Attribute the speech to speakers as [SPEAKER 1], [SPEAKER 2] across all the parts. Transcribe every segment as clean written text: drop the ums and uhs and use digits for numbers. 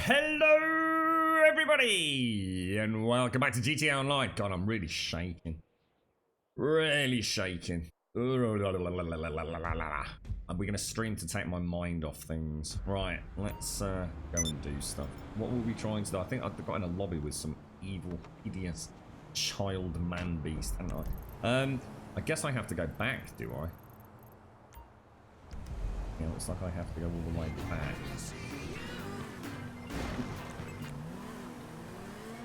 [SPEAKER 1] Hello, everybody, and welcome back to GTA Online. God, I'm really shaking. Really shaking. We're going to stream to take my mind off things. Right, let's go and do stuff. What will we trying to do? I think I've got in a lobby with some evil, hideous child man beast, haven't I? I guess I have to go back, do I? Yeah, looks like I have to go all the way back.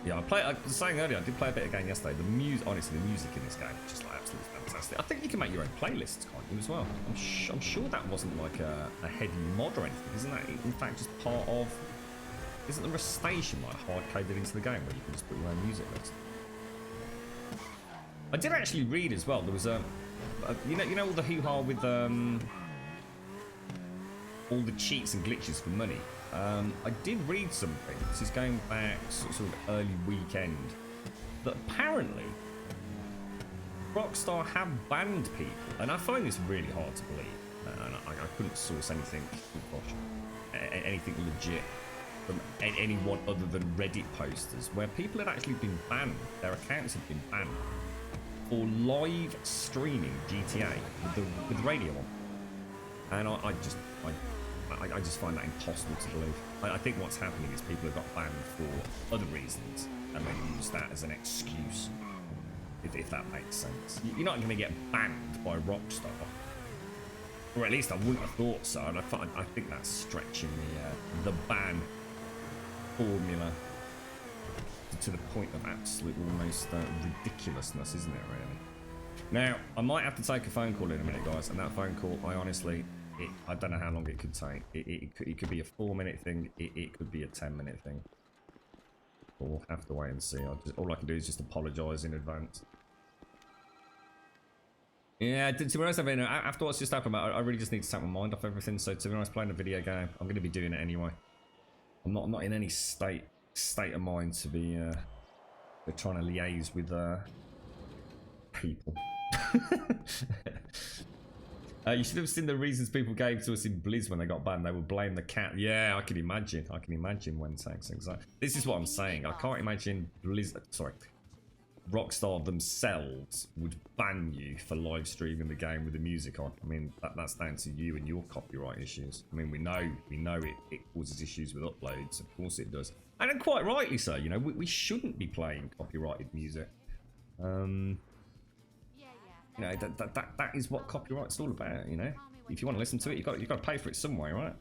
[SPEAKER 1] Yeah, I was saying earlier, I did play a bit of game yesterday. The music, honestly, the music in this game is just like absolutely fantastic. I think you can make your own playlists, can't you, as well? I'm sure that wasn't like a heavy mod or anything. Isn't that, in fact, just part of... Isn't there a station like hard-coded into the game where you can just put your own music list? I did actually read as well. There was you know all the hoo-ha with all the cheats and glitches for money. I did read something, this is going back sort of early weekend, that apparently Rockstar have banned people, and I find this really hard to believe, and I couldn't source anything, anything legit from anyone other than Reddit posters, where people had actually been banned, their accounts had been banned for live streaming GTA with the radio on, and I just find that impossible to believe. I think what's happening is people have got banned for other reasons, and they use that as an excuse, if that makes sense. You're not going to get banned by Rockstar, or at least I wouldn't have thought so. And I think that's stretching the ban formula to the point of absolute almost ridiculousness, isn't it? Really. Now I might have to take a phone call in a minute, guys, and that phone call, I honestly. I don't know how long it could take. It could be a 4-minute thing. It could be a 10-minute thing. But we'll have to wait and see. All I can do is just apologise in advance. Yeah, to be honest, I mean, after what's just happened, I really just need to take my mind off everything. So to be honest, playing a video game, I'm going to be doing it anyway. I'm not in any state of mind to be trying to liaise with people. You should have seen the reasons people gave to us in Blizz when they got banned. They would blame the cat. Yeah, I can imagine. I can imagine when saying things like this is what I'm saying. I can't imagine Rockstar themselves would ban you for live streaming the game with the music on. I mean, that's down to you and your copyright issues. I mean, we know it causes issues with uploads. Of course it does, and quite rightly so. You know, we shouldn't be playing copyrighted music. You know, that is what copyright's all about, you know? If you want to listen to it, you've got to pay for it some way, right?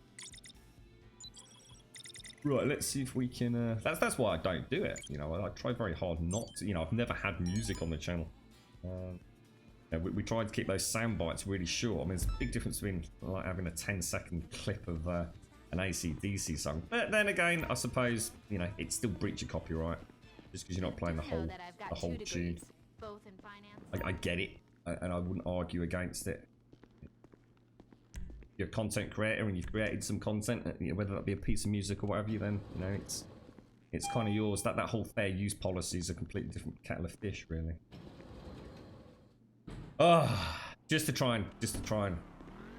[SPEAKER 1] Right, let's see if we can... That's why I don't do it, you know? I try very hard not to, you know, I've never had music on the channel. We tried to keep those sound bites really short. I mean, there's a big difference between like having a 10-second clip of an AC/DC song. But then again, I suppose, you know, it's still breach of copyright. Just because you're not playing the whole tune. I get it. And I wouldn't argue against it. You're a content creator and you've created some content, whether that be a piece of music or whatever, then you know it's kind of yours. That whole fair use policy is a completely different kettle of fish, really. Oh, just to try and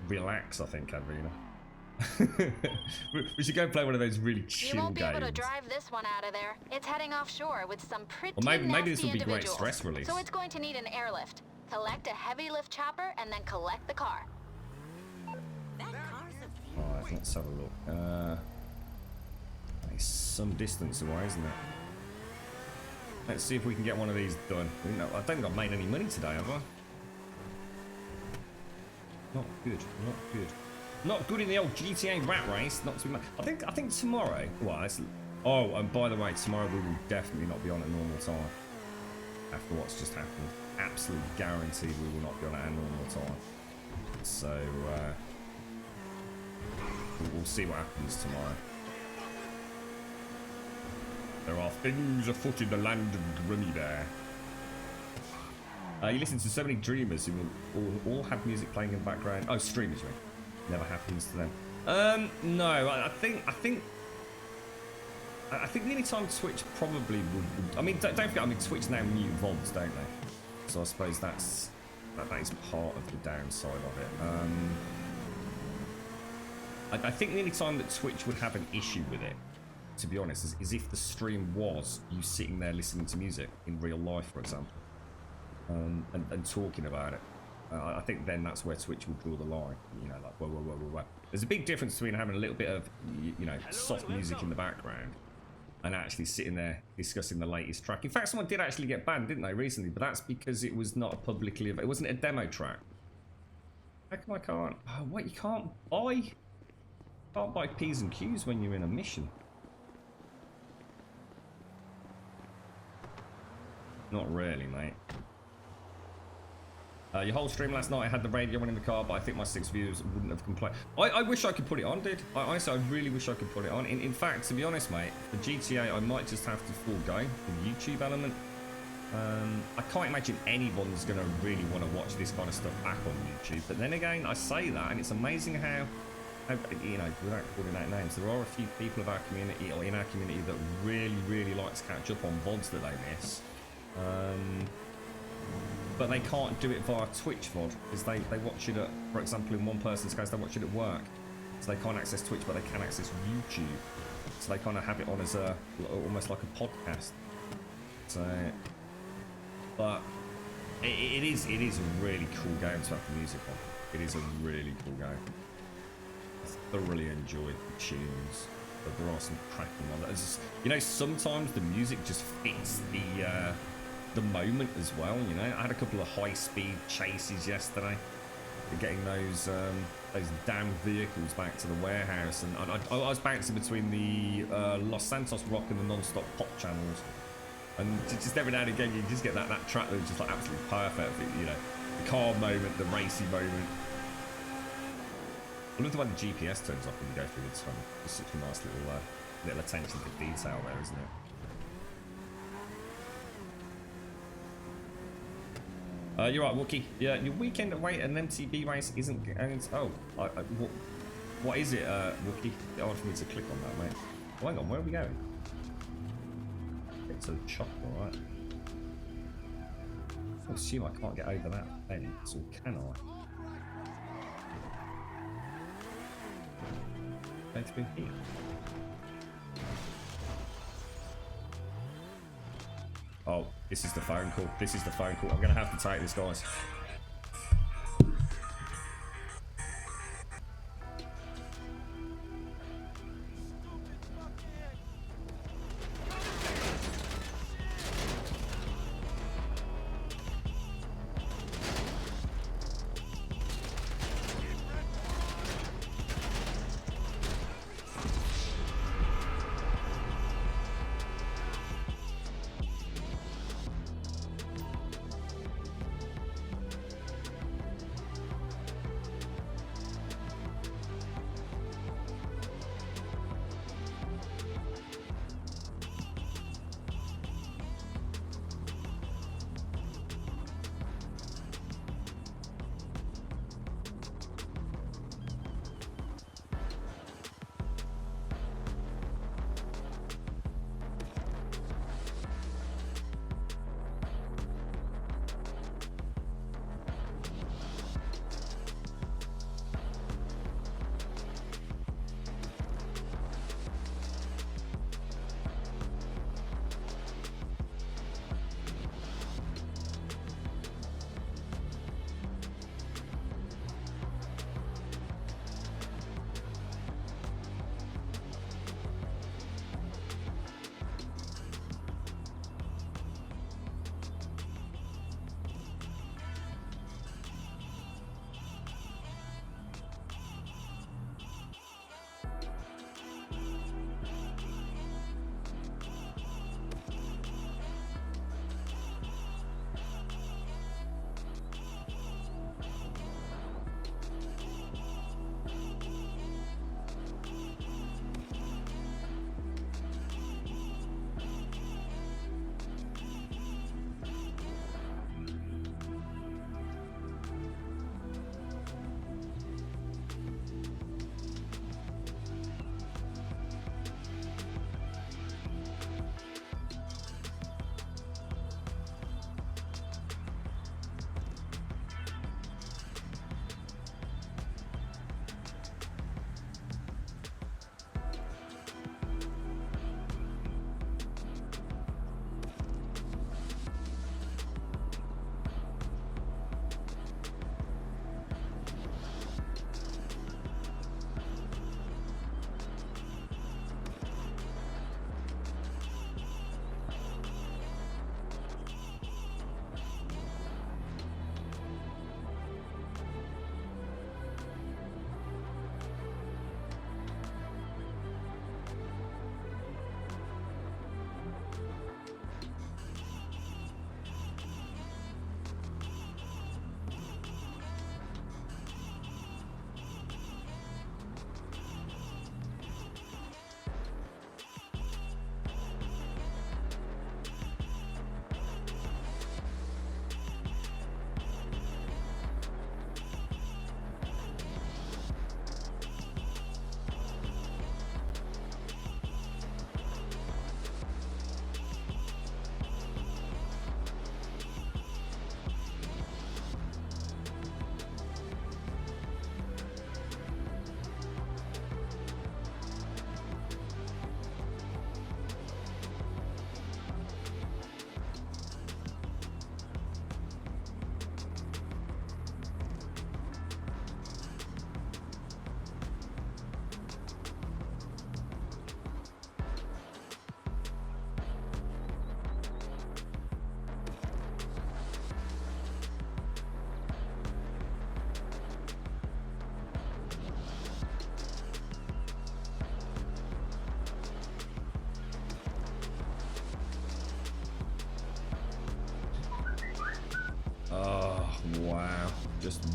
[SPEAKER 1] relax, I think, Adrena. We should go play one of those really chill games.
[SPEAKER 2] You won't be able to drive this one out of there. It's heading offshore with some pretty
[SPEAKER 1] maybe this will be great stress release.
[SPEAKER 2] So it's going to need an airlift. Collect a heavy lift chopper and then collect the car.
[SPEAKER 1] Alright, let's have a look. It's some distance away, isn't it? Let's see if we can get one of these done. I don't think I've made any money today, have I? Not good, not good. Not good in the old GTA rat race. Not to be. I think tomorrow. Well, oh, and by the way, tomorrow we will definitely not be on at normal time. After what's just happened, absolutely guaranteed we will not be on at our normal time. So we'll see what happens tomorrow. There are things afoot in the land of Grummy Bear. You listen to so many dreamers who will all have music playing in the background. Oh, streamers, right? Never happens to them. No, I think the only time Twitch probably would I mean, don't forget, I mean, Twitch now mute VODs, don't they? So I suppose that is part of the downside of it. I think the only time that Twitch would have an issue with it, to be honest, is if the stream was you sitting there listening to music in real life, for example, and talking about it. I think then that's where Twitch will draw the line. You know, like, whoa. There's a big difference between having a little bit of, you know, soft music in the background and actually sitting there discussing the latest track. In fact, someone did actually get banned, didn't they, recently? But that's because it was not publicly available. It wasn't a demo track. How come I can't? Oh, what? You can't buy P's and Q's when you're in a mission. Not really, mate. Your whole stream last night, I had the radio on in the car, but I think my 6 viewers wouldn't have complained. I wish I could put it on, dude. Honestly, I really wish I could put it on. In fact, to be honest, mate, for GTA, I might just have to forego the YouTube element. I can't imagine anyone's going to really want to watch this kind of stuff back on YouTube. But then again, I say that, and it's amazing how you know, without calling out names, there are a few people of our community, or in our community, that really like to catch up on VODs that they miss. But they can't do it via Twitch VOD, because they watch it at, for example, in one person's case, they watch it at work. So they can't access Twitch, but they can access YouTube. So they kind of have it on as a, almost like a podcast. So, but it is a really cool game to have the music on. It is a really cool game. I thoroughly enjoyed the tunes, but there are some cracking ones. You know, sometimes the music just fits the moment as well. You know, I had a couple of high-speed chases yesterday, getting those damn vehicles back to the warehouse, and I was bouncing between the Los Santos Rock and the non-stop pop channels, and just every now and again you just get that track that was just like absolutely perfect. You know, the car moment, the racy moment. I love the way the GPS turns off when you go through the tunnel. It's such a nice little attention to detail there, isn't it? You're right, Wookie. Yeah, your weekend away an MTB race isn't going to... Oh, what is it, Wookie? I want me to click on that, mate. Oh, hang on, where are we going? Get to the chop, alright. I assume I can't get over that bend, so can I? Going to be here. Oh, this is the phone call. This is the phone call. I'm going to have to take this, guys.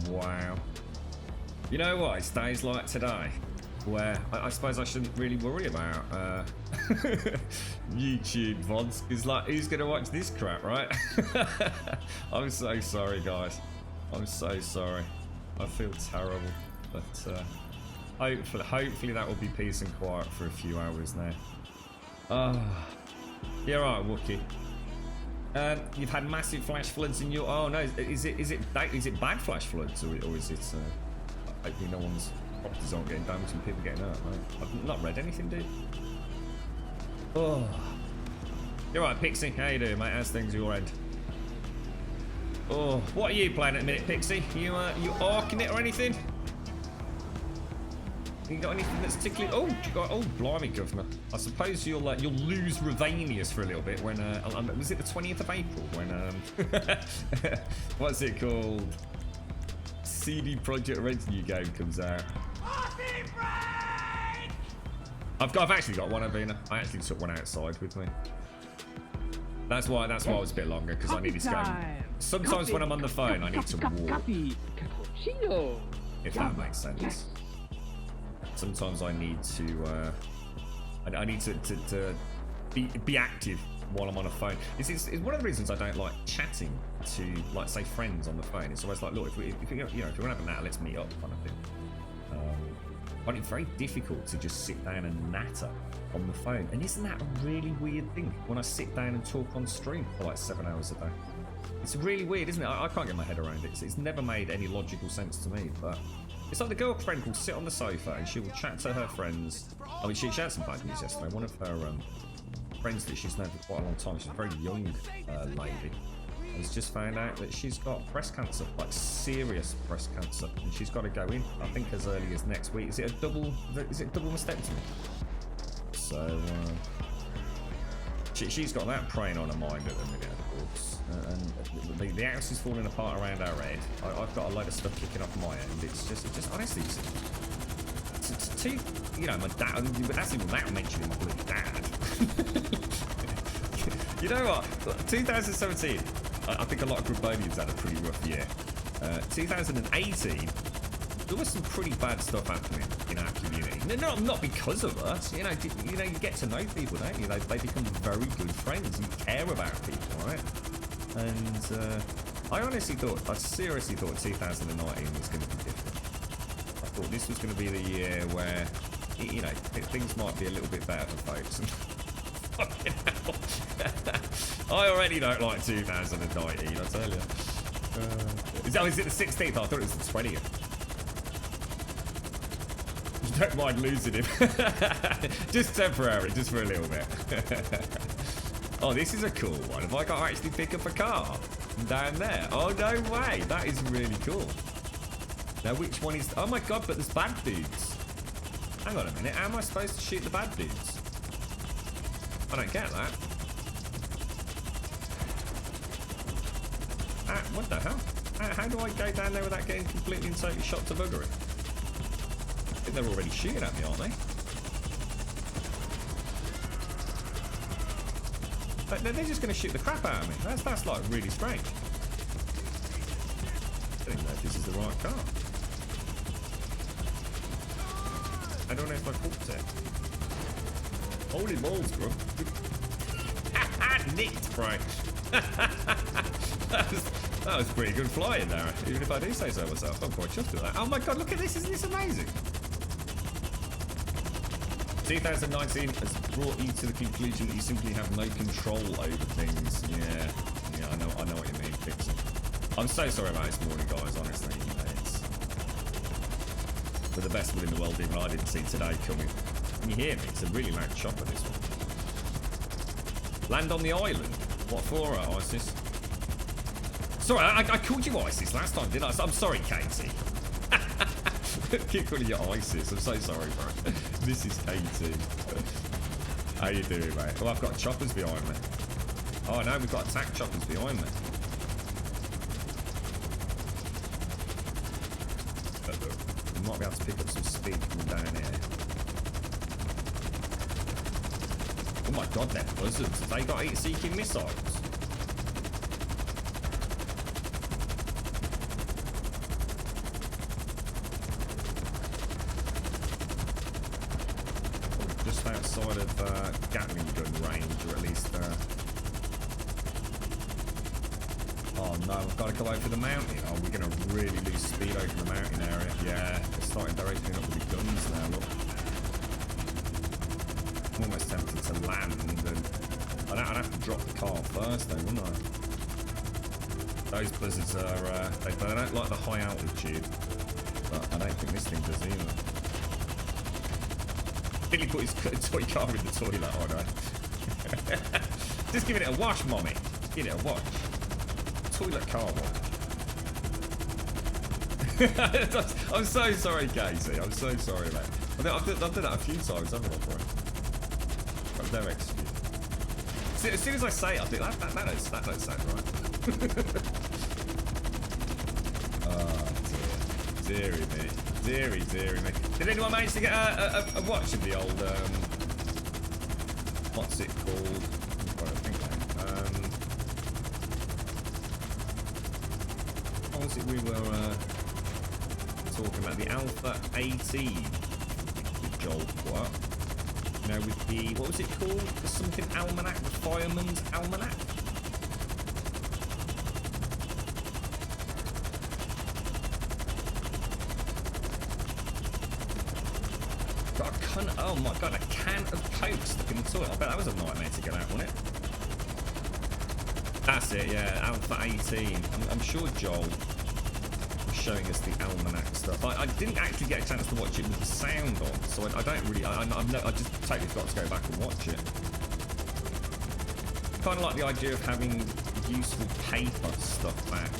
[SPEAKER 1] Wow. You know what? It's days like today where I suppose I shouldn't really worry about YouTube VODs. Because, like, who's going to watch this crap, right? I'm so sorry, guys. I'm so sorry. I feel terrible. But hopefully that will be peace and quiet for a few hours now. Yeah, right, Wookie. You've had massive flash floods in your... Oh, no. Is it bad flash floods? Or is it... hopefully no one's properties aren't getting damaged and people getting hurt, right? I've not read anything, dude. Oh. You're right, Pixie. How you doing, mate? How's things at your end? Oh, what are you playing at the minute, Pixie? You arcing it or anything? You got anything that's tickling? Oh, you got, oh, blimey, Governor. I suppose you'll lose Ravanius for a little bit when was it the 20th of April when what's it called? CD Projekt Red's new game comes out. I've actually got one, Avina. I actually took one outside with me. That's why I was a bit longer, because I needed to go. Sometimes when I'm on the phone, I need to walk. If that makes sense. Sometimes I need to be active while I'm on a phone. It's one of the reasons I don't like chatting to, like, say, friends on the phone. It's always like, look, if we want to have a natter, let's meet up, kind of thing. But it's very difficult to just sit down and natter on the phone. And isn't that a really weird thing when I sit down and talk on stream for like 7 hours a day? It's really weird, isn't it? I can't get my head around it. It's never made any logical sense to me, but it's like the girlfriend will sit on the sofa and she will chat to her friends. I mean, she had some bad news yesterday. One of her friends that she's known for quite a long time, she's a very young lady, has just found out that she's got breast cancer, like serious breast cancer, and she's got to go in, I think, as early as next week. Is it a double mastectomy? So she's got that preying on her mind at the minute, of course. And the house is falling apart around our head. I've got a load of stuff kicking off my end. It's just honestly, it's too, you know, my dad. But that's even without mentioning my bloody dad. You know what? 2017. I think a lot of Grabonians had a pretty rough year. 2018, there was some pretty bad stuff happening in our community. No, not because of us. You know, you get to know people, don't you? They become very good friends. You care about people, right? And I seriously thought 2019 was going to be different. I thought this was going to be the year where, you know, things might be a little bit better for folks. Fucking hell. I already don't like 2019, I tell you. Is it the 16th? I thought it was the 20th. You don't mind losing him. Just temporary, just for a little bit. Oh, this is a cool one. Have I got to actually pick up a car down there? Oh, no way. That is really cool. Now, which one is... Oh, my God, but there's bad dudes. Hang on a minute. How am I supposed to shoot the bad dudes? I don't get that. What the hell? How do I go down there without getting completely and totally shot to buggery? I think they're already shooting at me, aren't they? They're just going to shoot the crap out of me. That's like really strange. I don't know if this is the right car. I don't know if I cooked it. Holy balls, bro. Nicked, bro. That was pretty good flying there, even if I do say so myself. I'm quite chuffed with that. Oh my God, look at this. Isn't this amazing? 2019 has brought you to the conclusion that you simply have no control over things. Yeah, I know what you mean, Pixie. I'm so sorry about this morning, guys, honestly. You know, it's... With the best will in the world, even I didn't see today coming. Can you hear me? It's a really loud chopper, this one. Land on the island. What for, ISIS? Sorry, I called you ISIS last time, didn't I? I'm sorry, Katie. Keep calling you ISIS. I'm so sorry, bro. This is Katie. How you doing, mate? Oh, I've got choppers behind me. Oh, no, we've got attack choppers behind me. We might be able to pick up some speed from down here. Oh my God, they're buzzards. They got heat-seeking missiles. just outside of Gatling gun range, or at least. Oh no, I've got to go over the mountain. Oh, we're going to really lose speed over the mountain area. Yeah, they're opening up with the guns now. Look, I'm almost tempted to land, and I'd have to drop the car first, though, wouldn't I? Those blizzards are they don't like the high altitude, but I don't think this thing does either. Billy put his toy car in the toilet, oh no. Just give it a wash, mommy. Give it a wash. Toilet car wash. I'm so sorry, Casey. I'm so sorry, mate. I've done that a few times, haven't I, bro? I've no excuse. As soon as I say it, I think that don't sound right. Oh, dear. Deary me. Deary me. Did anyone manage to get a watch of the old, what's it called? What was it we were talking about? The Alpha 18 with Joel Quirk. You know, with the, what was it called? The something almanac, the Fireman's Almanac? Got a can, oh my god, a can of Coke stuck in the toilet. I bet that was a nightmare to get out, wasn't it? That's it, yeah, Alpha 18. I'm sure Joel was showing us the almanac stuff. I didn't actually get a chance to watch it with the sound on, so I don't really, I just totally forgot to go back and watch it. Kind of like the idea of having useful paper stuff back,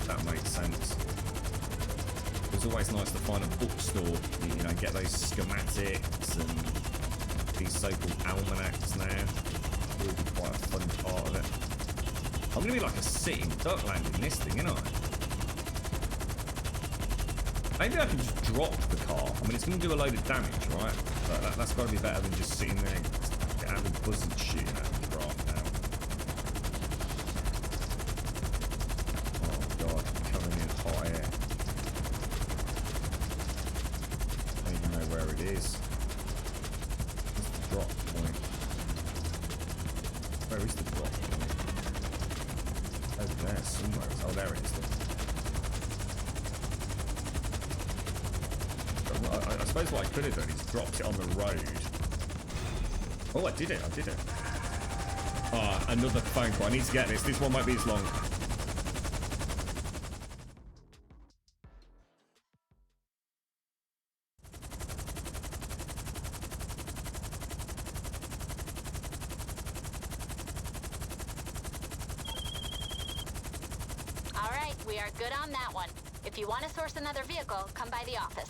[SPEAKER 1] if that makes sense. It's always nice to find a bookstore, you know, get those schematics and these so-called almanacs now. It will be quite a fun part of it. I'm going to be like a sitting duck landing this thing, ain't I? Maybe I can just drop the car. I mean, it's going to do a load of damage, right? But that's got to be better than just sitting there and having buzzards shooting at me right now. Oh, God. Coming in hot air. I don't even know where it is. What's the drop point? Where is the drop point? Over there somewhere. Oh, there it is. I suppose what I could have done is dropped it on the road. Oh, I did it. Ah, another phone call. I need to get this. This one might be as long.
[SPEAKER 2] All right, we are good on that one. If you want to source another vehicle, come by the office.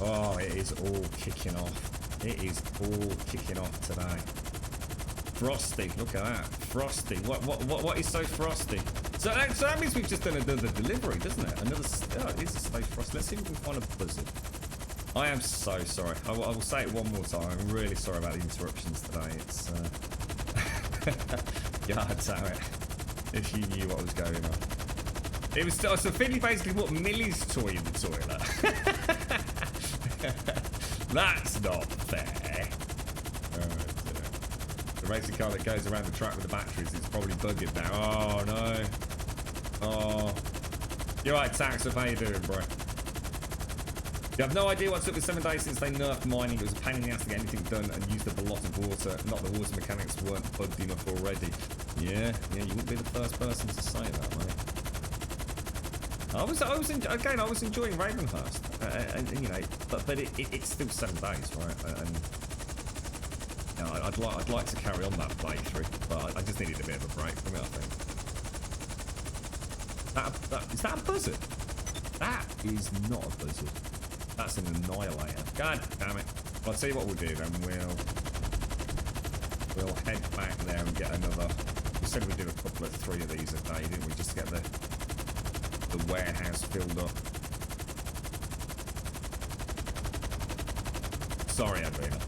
[SPEAKER 1] Oh, it is all kicking off. It is all kicking off today. Frosty, look at that. Frosty. What is so frosty? So that means we've just done another delivery, doesn't it? Another. Oh, it is a Stay Frosty. Let's see if we can find a buzzard. I am so sorry. I will say it one more time. I'm really sorry about the interruptions today. It's. God damn it. If you knew what was going on. It was so Finley basically put Millie's toy in the toilet. That's not fair. The racing car that goes around the track with the batteries is probably bugging now. Oh no. Oh. You're right, Tax. How you doing, bro? You have no idea what's up with 7 days since they nerfed mining. It was a pain in the ass to get anything done and used up a lot of water. Not the water mechanics weren't bugged enough already. Yeah, you wouldn't be the first person to say that, mate. I was enjoying Ravenhurst, and you know, but it's still 7 days, right? And you know, I'd like to carry on that playthrough, but I just needed a bit of a break from it, I think. Is that a buzzard? That is not a buzzard. That's an annihilator. God damn it! Well, I'll tell you what we'll do then. We'll head back there and get another. We said we'd do a couple of 3 of these a day, didn't we? Just to get the warehouse filled up. Sorry, Adrena.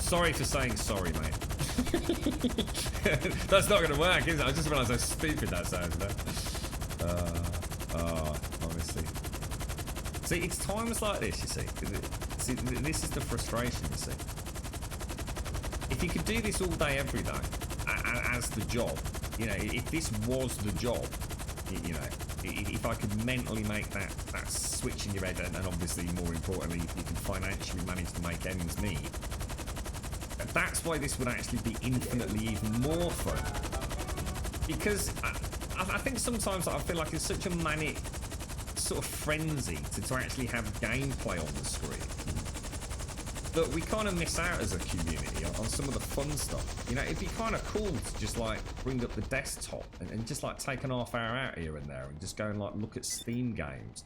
[SPEAKER 1] Sorry for saying sorry, mate. That's not going to work, is it? I just realised how stupid that sounds now. Honestly. See, it's times like this, you see. This is the frustration, you see. If you could do this all day, every day, as the job, you know, if this was the job, you know, if I could mentally make that switch in your head, and obviously more importantly, if you can financially manage to make ends meet, that's why this would actually be infinitely even more fun. Because I think sometimes I feel like it's such a manic sort of frenzy to actually have gameplay on the screen that we kind of miss out as a community on some of the fun stuff. You know, it'd be kind of cool to just like bring up the desktop and just like take an half-hour out here and there and just go and like look at Steam games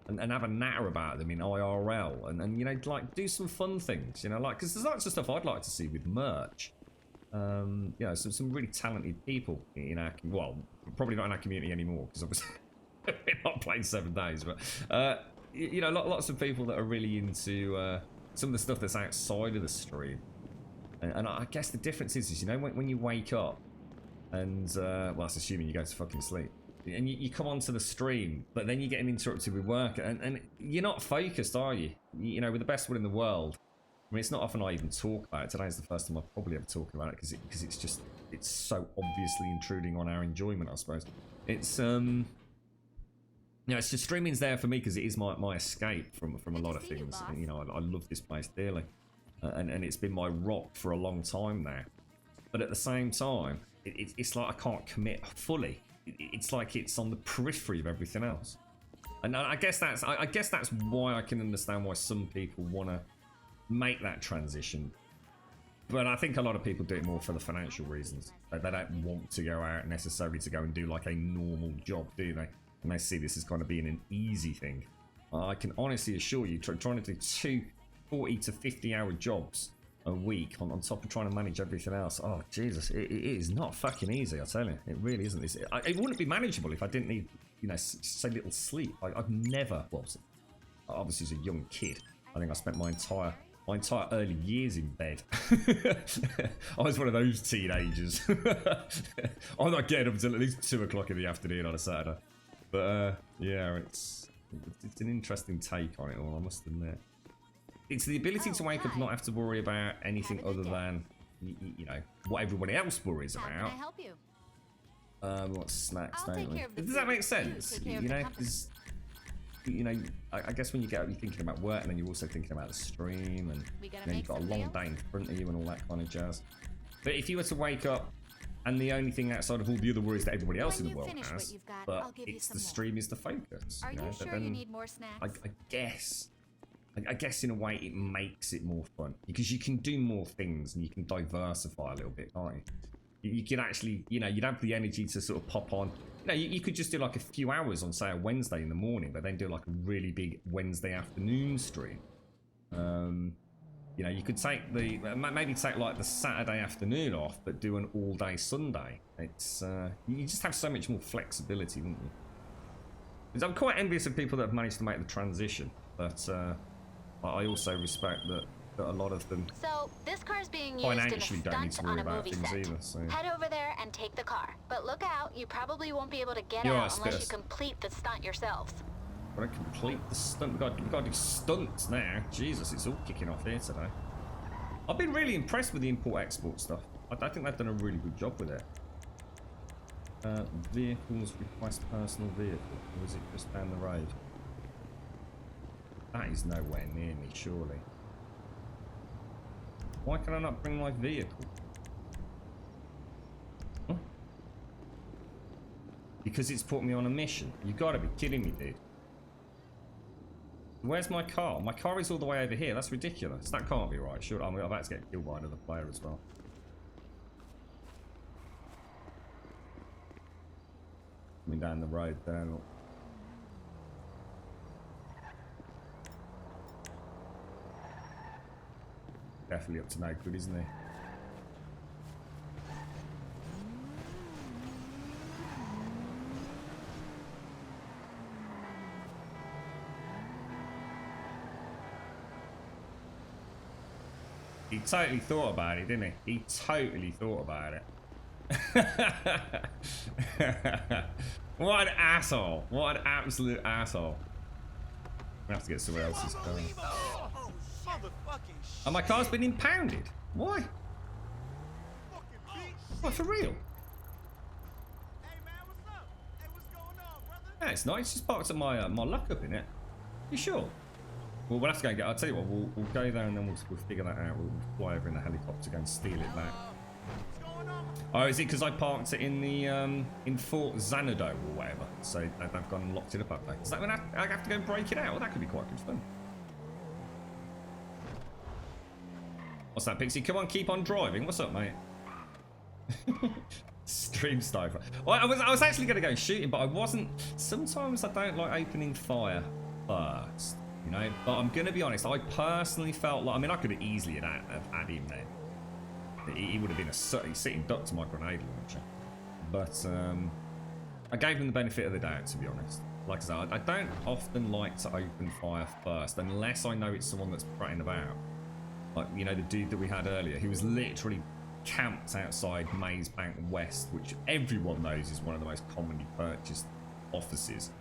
[SPEAKER 1] and have a natter about them in IRL and you know, like do some fun things, you know, like, because there's lots of stuff I'd like to see with merch. You know, some really talented people in our, well, probably not in our community anymore because obviously we're not playing 7 days, but you know, lots of people that are really into some of the stuff that's outside of the stream. And I guess the difference is you know, when you wake up and well, that's assuming you go to fucking sleep, and you come onto the stream, but then you get interrupted with work, and you're not focused, are you? You know, with the best one in the world. I mean, it's not often I even talk about it. Today's the first time I've probably ever talked about it because it's just, it's so obviously intruding on our enjoyment, I suppose. It's you know, it's just, streaming's there for me because it is my escape from a lot of things. You know, I love this place dearly, and it's been my rock for a long time now. But at the same time, it's like I can't commit fully. It's like it's on the periphery of everything else, and I guess that's why I can understand why some people want to make that transition. But I think a lot of people do it more for the financial reasons. They don't want to go out necessarily to go and do like a normal job, do they? And they see this as kind of being an easy thing. I can honestly assure you, trying to do 2 40 to 50 hour jobs a week on top of trying to manage everything else, oh Jesus, it is not fucking easy, I tell you. It really isn't. It wouldn't be manageable if I didn't need, you know, so little sleep. I've never, well, obviously as a young kid, I think I spent my entire early years in bed. I was one of those teenagers. I'm not getting up until at least 2 o'clock in the afternoon on a Saturday. But yeah, it's an interesting take on it all, I must admit. It's the ability to wake up and not have to worry about anything other than, you know, what everybody else worries about.
[SPEAKER 2] How can I help you?
[SPEAKER 1] What snacks,
[SPEAKER 2] I'll
[SPEAKER 1] don't
[SPEAKER 2] take
[SPEAKER 1] we?
[SPEAKER 2] care of the
[SPEAKER 1] Does that
[SPEAKER 2] food.
[SPEAKER 1] make sense?
[SPEAKER 2] Take care
[SPEAKER 1] You
[SPEAKER 2] of the
[SPEAKER 1] know,
[SPEAKER 2] company.
[SPEAKER 1] because, you know, I guess when you get up, you're thinking about work, and then you're also thinking about the stream, and
[SPEAKER 2] We gotta
[SPEAKER 1] you know,
[SPEAKER 2] make
[SPEAKER 1] you've got a
[SPEAKER 2] some
[SPEAKER 1] long
[SPEAKER 2] meal?
[SPEAKER 1] day in front of you and all that kind of jazz. But if you were to wake up, and the only thing outside of all the other worries that everybody else
[SPEAKER 2] When
[SPEAKER 1] in the
[SPEAKER 2] you
[SPEAKER 1] world
[SPEAKER 2] finish what
[SPEAKER 1] has,
[SPEAKER 2] you've got,
[SPEAKER 1] but
[SPEAKER 2] I'll give you
[SPEAKER 1] it's
[SPEAKER 2] some
[SPEAKER 1] the
[SPEAKER 2] more.
[SPEAKER 1] stream is the focus.
[SPEAKER 2] Are
[SPEAKER 1] you know?
[SPEAKER 2] you
[SPEAKER 1] But
[SPEAKER 2] sure you
[SPEAKER 1] then
[SPEAKER 2] need more snacks?
[SPEAKER 1] I guess in a way it makes it more fun because you can do more things and you can diversify a little bit, can't you? You can actually, you know, you'd have the energy to sort of pop on. You know, you could just do like a few hours on, say, a Wednesday in the morning, but then do like a really big Wednesday afternoon stream. You know, you could take maybe take like the Saturday afternoon off, but do an all-day Sunday. It's you just have so much more flexibility, wouldn't you? Because I'm quite envious of people that have managed to make the transition, but I also respect that a lot of them
[SPEAKER 2] So, this car's being used in a
[SPEAKER 1] financially don't need
[SPEAKER 2] stunt
[SPEAKER 1] to
[SPEAKER 2] on
[SPEAKER 1] worry
[SPEAKER 2] a
[SPEAKER 1] about
[SPEAKER 2] movie
[SPEAKER 1] things
[SPEAKER 2] set.
[SPEAKER 1] either. So
[SPEAKER 2] Head over there and take the car. But look out, you probably won't be able to get
[SPEAKER 1] You're
[SPEAKER 2] out
[SPEAKER 1] right,
[SPEAKER 2] unless you
[SPEAKER 1] Spitters.
[SPEAKER 2] complete the stunt yourselves.
[SPEAKER 1] gotta complete the stunt. We've got to do stunts now. Jesus, it's all kicking off here today. I've been really impressed with the import-export stuff. I think they've done a really good job with it. Vehicles request personal vehicle, or is it just down the road? That is nowhere near me, surely. Why can I not bring my vehicle? Huh? Because it's put me on a mission. You gotta be kidding me, dude. Where's my car? My car is all the way over here. That's ridiculous. That can't be right. Sure, I'm about to get killed by another player as well. Coming down the road there. Look. Definitely up to no good, isn't he? He totally thought about it, didn't he? He totally thought about it. What an asshole. What an absolute asshole. I'm gonna have to get somewhere else's car. And my car's been impounded. Why? What, for real? Yeah, it's not. It's just parked at my my lockup in it. You sure? Well, we'll have to go and get. I'll tell you what. We'll go there and then we'll figure that out. We'll fly over in a helicopter, go and steal it back. Oh, is it because I parked it in the in Fort Xanadu or whatever? So they've gone and locked it up there. Does that mean I have to go and break it out? Well, that could be quite good fun. What's that, Pixie? Come on, keep on driving. What's up, mate? Stream sniper. Well, I was actually going to go shooting, but I wasn't. Sometimes I don't like opening fire first, you know. But I'm going to be honest. I personally felt like, I mean, I could have easily had him there. He would have been a sitting duck to my grenade launcher. But I gave him the benefit of the doubt, to be honest. Like I said, I don't often like to open fire first unless I know it's someone that's prattling about. Like, you know, the dude that we had earlier, he was literally camped outside Maze Bank West, which everyone knows is one of the most commonly purchased offices.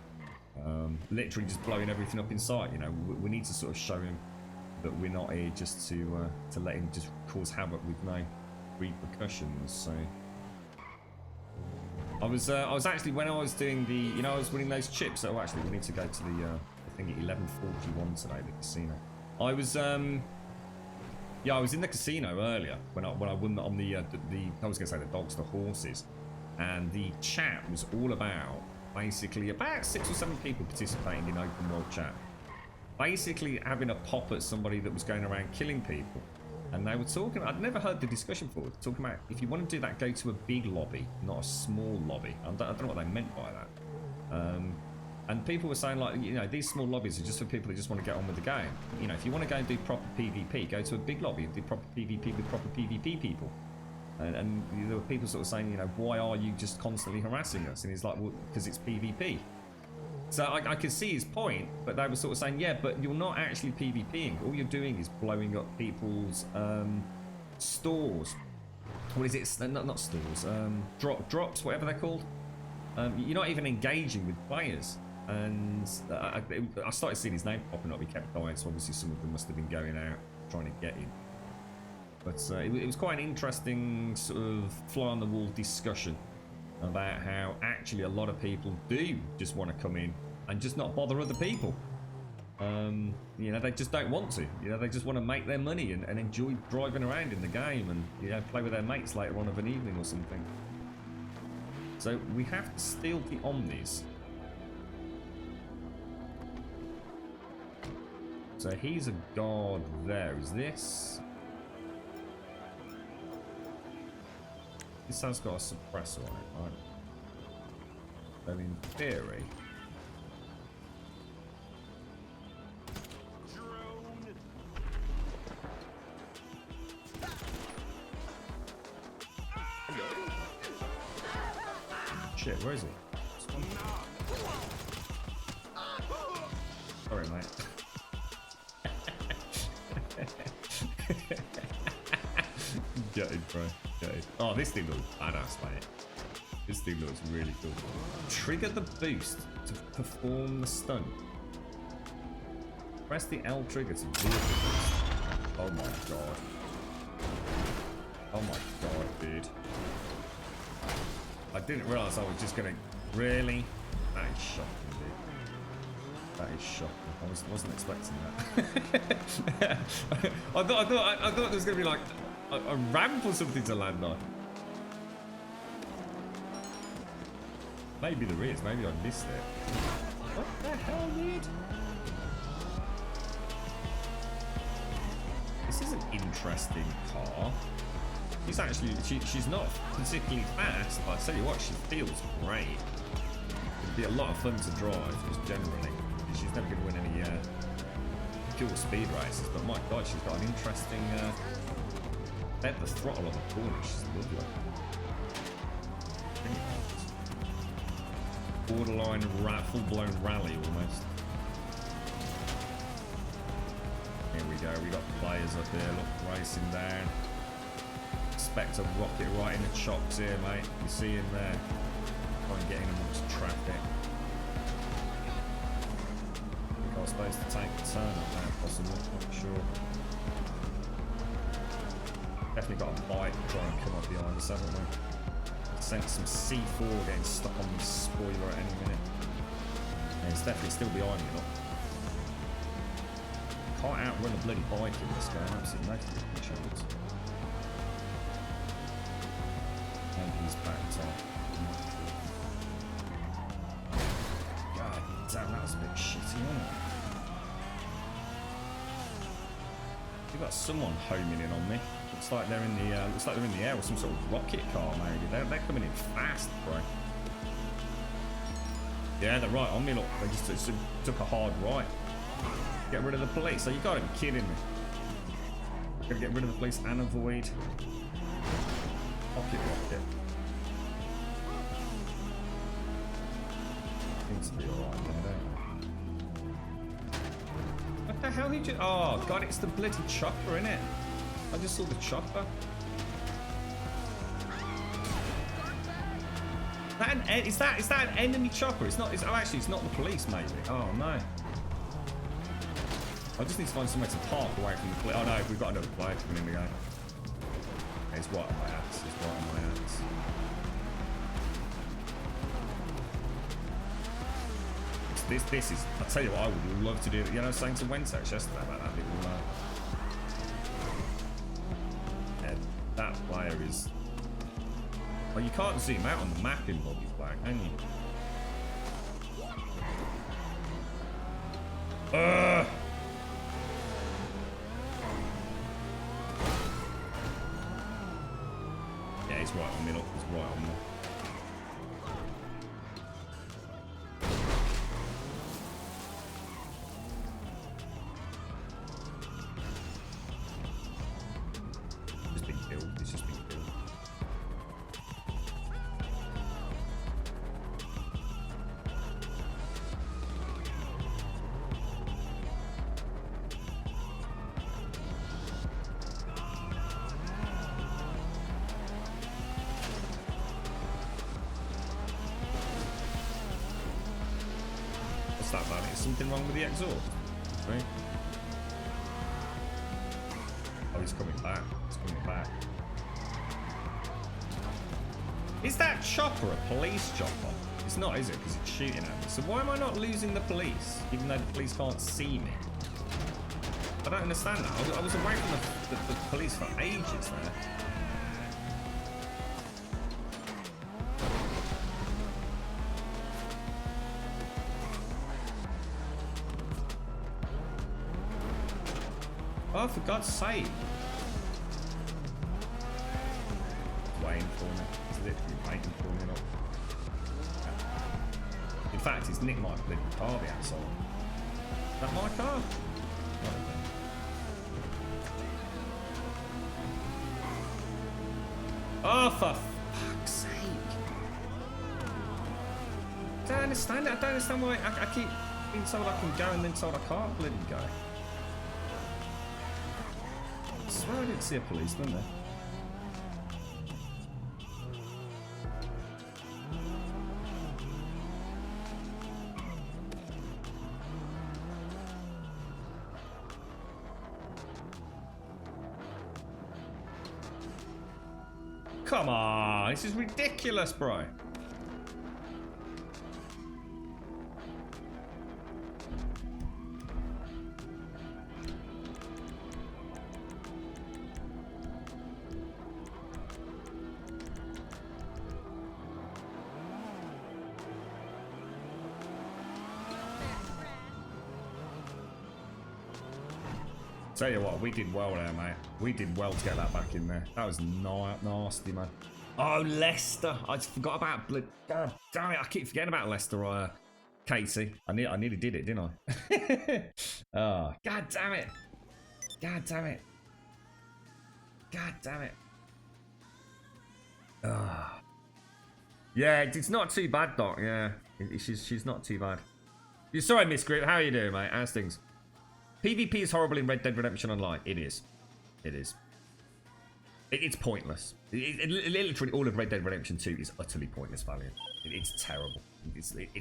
[SPEAKER 1] Literally just blowing everything up in sight. You know, we need to sort of show him that we're not here just to let him just cause havoc with no repercussions. So I was actually, when I was doing the, you know, I was winning those chips. Oh, actually, we need to go to the I think at 11:41 today, the casino. I was yeah, I was in the casino earlier when I won on the I was gonna say the dogs, the horses, and the chat was all about basically about 6 or 7 people participating in open world chat. Basically having a pop at somebody that was going around killing people, and they were talking. I'd never heard the discussion before. Talking about if you want to do that, go to a big lobby, not a small lobby. I don't know what they meant by that. And people were saying, like, you know, these small lobbies are just for people that just want to get on with the game. You know, if you want to go and do proper PvP, go to a big lobby and do proper PvP with proper PvP people. And there were people sort of saying, you know, why are you just constantly harassing us? And he's like, well, because it's PvP. So I could see his point, but they were sort of saying, yeah, but you're not actually PvPing. All you're doing is blowing up people's stores. What is it? Not stores. Drops, whatever they're called. You're not even engaging with players. And I started seeing his name popping up. He kept dying, so obviously some of them must have been going out trying to get him. But it was quite an interesting sort of fly-on-the-wall discussion about how actually a lot of people do just want to come in and just not bother other people. You know, they just don't want to. You know, they just want to make their money and enjoy driving around in the game and, you know, play with their mates later on of an evening or something. So we have to steal the Omnis. So he's a guard there. Is this? This has got a suppressor on it, right? So in theory, shit, where is he? Sorry, mate. Gutted, bro. Gutted. Oh, this thing looks badass, mate. This thing looks really cool. Trigger the boost to perform the stunt. Press the L trigger to do the boost. Oh my god. Oh my god, dude. I didn't realise I was just gonna... Really? That is shocking, dude. That is shocking. I wasn't expecting that. I thought there was gonna be like a ramp or something to land on. Maybe there is. Maybe I missed it. What the hell, dude? This is an interesting car. She's actually, she's not particularly fast, but I tell you what, she feels great. It'd be a lot of fun to drive, just generally. She's never going to win any pure speed races, but my god, she's got an interesting bed the throttle on the corner. She's lovely. Borderline full-blown rally almost. Here we go, we got players up here, look, racing down. Expect a rocket right in the chops here, mate. You see him there. Try and get in amongst traffic. I think I was supposed to take the turn up there, possibly, not sure. Definitely got a bike to try and come up behind us, haven't we? Sent some C4 getting stuck on the spoiler at any minute. And it's definitely still behind me, look. Can't outrun a bloody bike in this game, absolutely no chance. And he's backed off. God damn, that was a bit shitty, wasn't it? We've got someone homing in on me. Looks like they're in the air with some sort of rocket car, maybe. They're coming in fast, bro. Yeah, they're right on me. Look, they just took a hard right. Get rid of the police. So you gotta be kidding me. Gotta get rid of the police and avoid pocket rocket. Seems to be alright there, don't it? What the hell did you... Oh, God, it's the bloody chopper, innit? I just saw the chopper. Is that an enemy chopper? It's not... oh, actually, it's not the police, maybe. Oh, no. I just need to find somewhere to park away from the police. Oh, no, we've got another player coming in the game. It's right on my ass. It's right on my ass. This is... I'll tell you what, I would love to do... You know, I was saying to Wentex yesterday about that little... that player is... Well, you can't zoom out on the map in Bobby's Black, can you? Yeah, he's right on me, look. He's right on me. Just been killed. He's just been killed. That bad. Is something wrong with the exhaust? Right? Oh, he's coming back. He's coming back. Is that chopper a police chopper? It's not, is it? Because it's shooting at me. So why am I not losing the police, even though the police can't see me? I don't understand that. I was away from the police for ages there. Oh, for God's sake. Waiting for me. He's literally waiting for me. Look. In fact, he's nicked my bloody car, the asshole. Is that my car? Oh, for fuck's sake. don't understand it. I don't understand why I keep being told I can go and then told I can't bloody go. I swear I didn't see a policeman there. Come on, this is ridiculous, bro. Tell you what, we did well there, mate. We did well to get that back in there. That was nasty, man. Oh, Leicester. I just forgot about blood. God damn it, I keep forgetting about Leicester, Katie. I nearly did it, didn't I? Oh, god damn it. God damn it. God damn it. Oh. Yeah, it's not too bad, Doc. Yeah, she's not too bad. Sorry, Miss Grip. How are you doing, mate? How's things? PvP is horrible in Red Dead Redemption Online. It is. It is. It's pointless. Literally, all of Red Dead Redemption 2 is utterly pointless, Valiant. It's terrible. It's like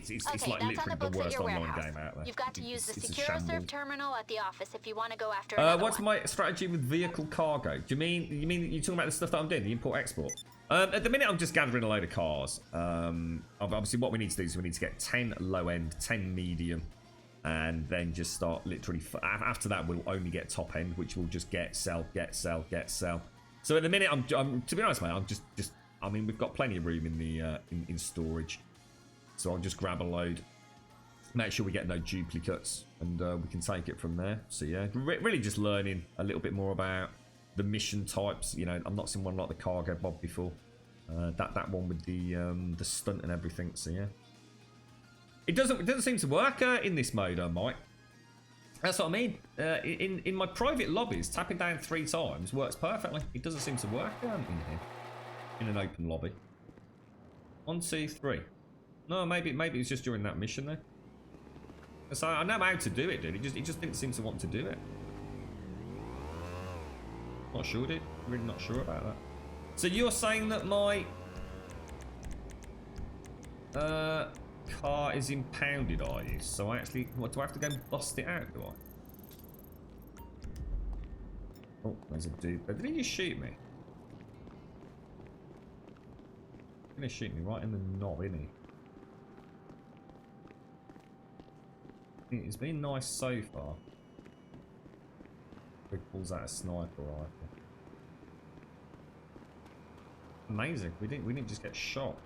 [SPEAKER 1] literally the worst online game out there.
[SPEAKER 2] You've got to use the SecuroServe terminal at the office if you want to go after
[SPEAKER 1] what's my strategy with vehicle cargo? Do you mean you're talking about the stuff that I'm doing, the import-export? At the minute, I'm just gathering a load of cars. Obviously, what we need to do is we need to get 10 low-end, 10 medium, and then just start literally after that we'll only get top end, which will just get sell. So at the minute I'm to be honest, mate, I'm just I mean, we've got plenty of room in the in storage, so I'll just grab a load, make sure we get no duplicates, and we can take it from there. So yeah, really just learning a little bit more about the mission types. You know, I've not seen one like the cargo bob before, that one with the stunt and everything. So yeah. It doesn't seem to work in this mode, Mike. That's what I mean. In my private lobbies, tapping down 3 times works perfectly. It doesn't seem to work in here, in an open lobby. 1, 2, 3. No, maybe it's just during that mission there. So I know how to do it, dude. It just didn't seem to want to do it. Not sure, dude. Really not sure about that. So you're saying that my car is impounded, are you? So I actually, what, do I have to go and bust it out, do I? Oh, there's a dude. Did he just shoot me? He's gonna shoot me right in the knob, isn't he? It's been nice so far. He pulls out a sniper rifle. Amazing. We didn't just get shot.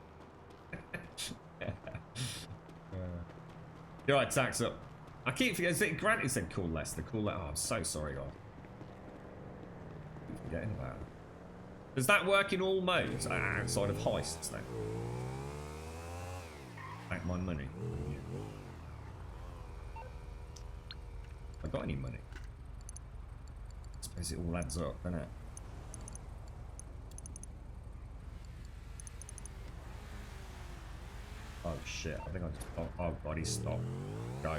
[SPEAKER 1] You're right, tax up. I keep forgetting. Granted said call Leicester. Call that. Oh, I'm so sorry, guys. Keep forgetting about it. Does that work in all modes outside of heists then? Make my money. I got any money? I suppose it all adds up, doesn't it? Oh shit, I think I just, oh god, he's stopped. Go.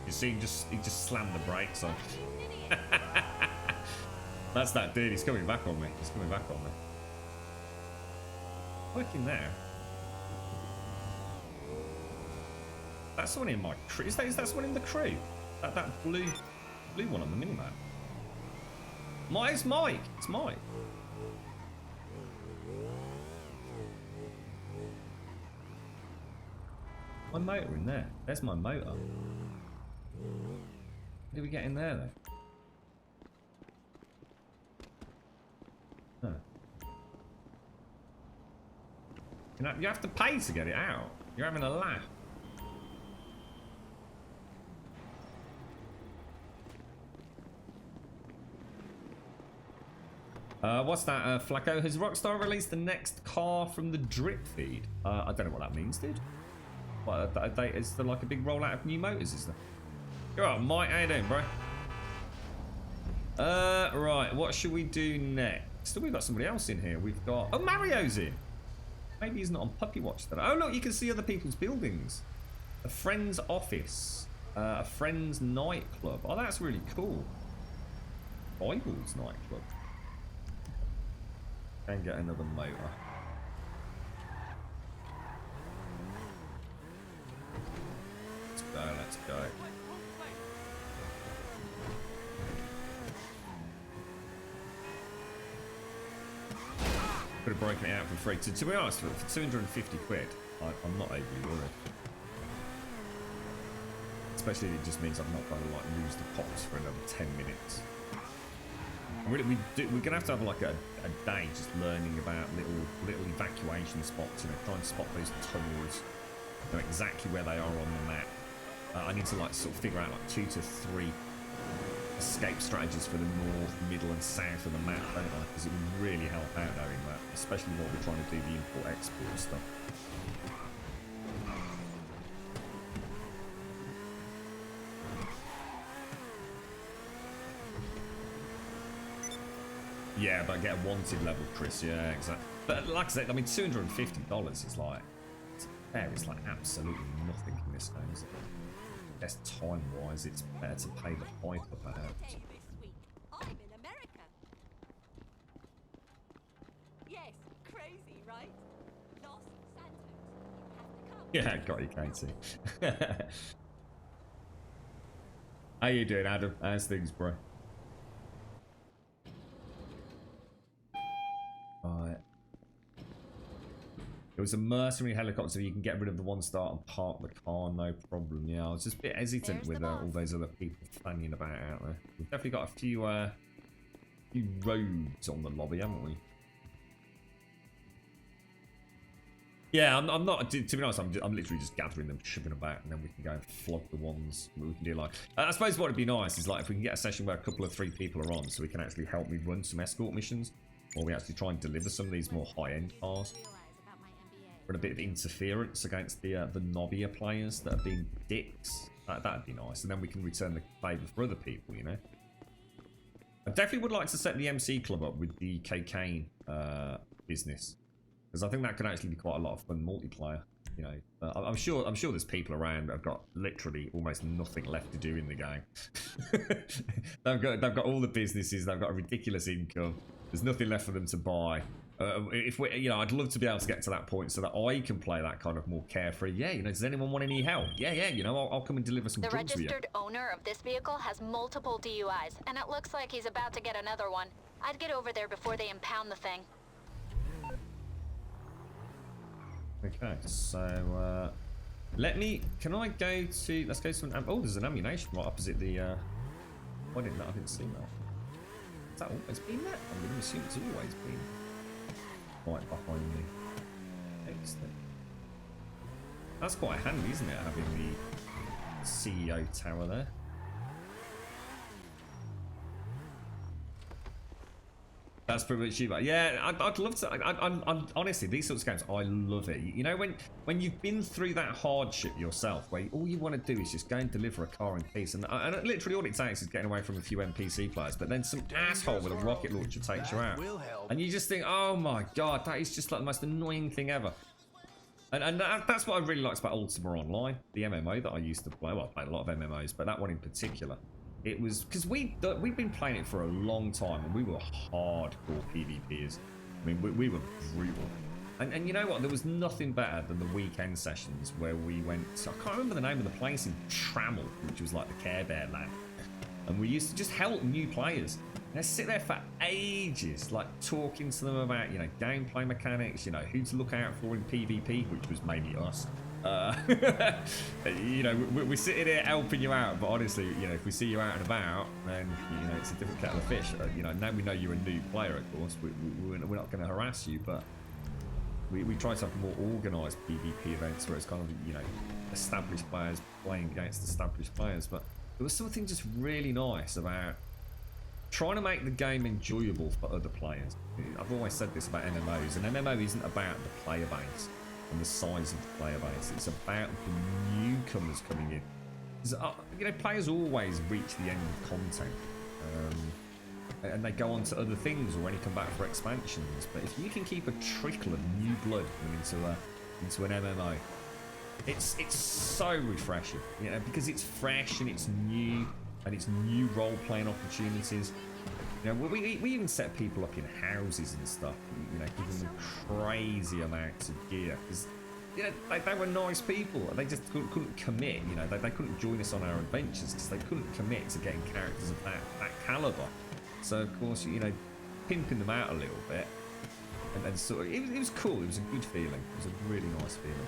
[SPEAKER 1] You see, he just slammed the brakes on. That's that dude, he's coming back on me. Working there. That's the one in my crew. Is that the one in the crew? That blue one on the minimap. It's Mike. It's Mike. My motor in there. There's my motor. How did we get in there then? Huh. You have to pay to get it out. You're having a laugh. What's that, Flacco? Has Rockstar released the next car from the drip feed? I don't know what that means, dude. What, is there like a big rollout of new motors, is there? You're right, Mike, how you doing, bro? Right, what should we do next? We've got somebody else in here. We've got... Oh, Mario's in. Maybe he's not on Puppy Watch today. Oh, look, you can see other people's buildings. A friend's office. A friend's nightclub. Oh, that's really cool. Bible's nightclub. Can get another motor. Let's go, let's go. Could have broken it out for free. To be honest, for 250 quid, I'm not overly worried. Especially if it just means I'm not going to like lose the pops for another 10 minutes. And we're going to have like a day just learning about little evacuation spots, you know, trying to spot those tunnels, know exactly where they are on the map. I need to like sort of figure out like 2 to 3 escape strategies for the north, middle and south of the map, don't I? Because it would really help out knowing that, especially while we're trying to do the import-export stuff. Yeah, but get a wanted level, Chris. Yeah, exactly. But like I said, I mean, $250 is like, it's like absolutely nothing in this game, is it? I guess time-wise, it's better to pay the piper, perhaps.
[SPEAKER 3] I'm in America. Yes, crazy, right? Los Santos. You have to come.
[SPEAKER 1] Yeah, got you, Katie. How you doing, Adam? How's things, bro? Right. It was a mercenary helicopter, so you can get rid of the one star and park the car, no problem. Yeah, I was just a bit hesitant with all those other people fanning about out there. We've definitely got a few roads on the lobby, haven't we? Yeah, I'm not. To be honest, I'm literally just gathering them, shoving about, and then we can go and flog the ones we can do. Like, I suppose what would be nice is like if we can get a session where a couple of 3 people are on, so we can actually help me run some escort missions, or we actually try and deliver some of these more high-end cars. For a bit of interference against the knobbier players that have been dicks. That'd be nice, and then we can return the favour for other people, you know. I definitely would like to set the MC club up with the cocaine business, because I think that could actually be quite a lot of fun multiplayer. You know, I'm sure there's people around that have got literally almost nothing left to do in the game. they've got all the businesses. They've got a ridiculous income. There's nothing left for them to buy. If we, you know, I'd love to be able to get to that point so that I can play that kind of more carefree. Yeah, you know, does anyone want any help? Yeah, you know, I'll come and deliver some drugs for you.
[SPEAKER 2] The registered owner of this vehicle has multiple DUIs, and it looks like he's about to get another one. I'd get over there before they impound the thing.
[SPEAKER 1] Okay, so can I go to? Let's go to an. Oh, there's an ammunition right opposite the. I didn't see that. Has that always been that? I'm going to assume it's always been right behind the X thing. That's quite handy, isn't it, having the CEO tower there? That's pretty much you, but yeah, I'd love to. I'm honestly, these sorts of games, I love it. You know, when you've been through that hardship yourself, where all you want to do is just go and deliver a car in peace, and literally all it takes is getting away from a few NPC players, but then some asshole with a rocket launcher takes you out, and you just think, oh my god, that is just like the most annoying thing ever. And that's what I really liked about Ultima Online, the MMO that I used to play. Well, I played a lot of MMOs, but that one in particular. It was because we've been playing it for a long time, and we were hardcore PvPers. I mean, we were brutal. And you know what? There was nothing better than the weekend sessions where we went. So I can't remember the name of the place in Trammel, which was like the Care Bear land. And we used to just help new players. And sit there for ages, like talking to them about, you know, gameplay mechanics, you know, who to look out for in PvP, which was mainly us. You know, we're sitting here helping you out, but honestly, you know, if we see you out and about, then, you know, it's a different kettle of fish. You know, now we know you're a new player, of course, we're not going to harass you, but we try to have more organised PvP events where it's kind of, you know, established players playing against established players. But there was something just really nice about trying to make the game enjoyable for other players. I've always said this about MMOs. An MMO isn't about the player base and the size of the player base. It's about the newcomers coming in. You know, players always reach the end of content. and they go on to other things or only come back for expansions. But if you can keep a trickle of new blood coming into an MMO, it's so refreshing, you know, because it's fresh and it's new and it's new role-playing opportunities. You know, we even set people up in houses and stuff, you know, giving them crazy amounts of gear because, you know, they were nice people. They just couldn't commit, you know, they couldn't join us on our adventures because they couldn't commit to getting characters of that caliber. So of course, you know, pimping them out a little bit, and sort of, it was cool. It was a good feeling. It was a really nice feeling.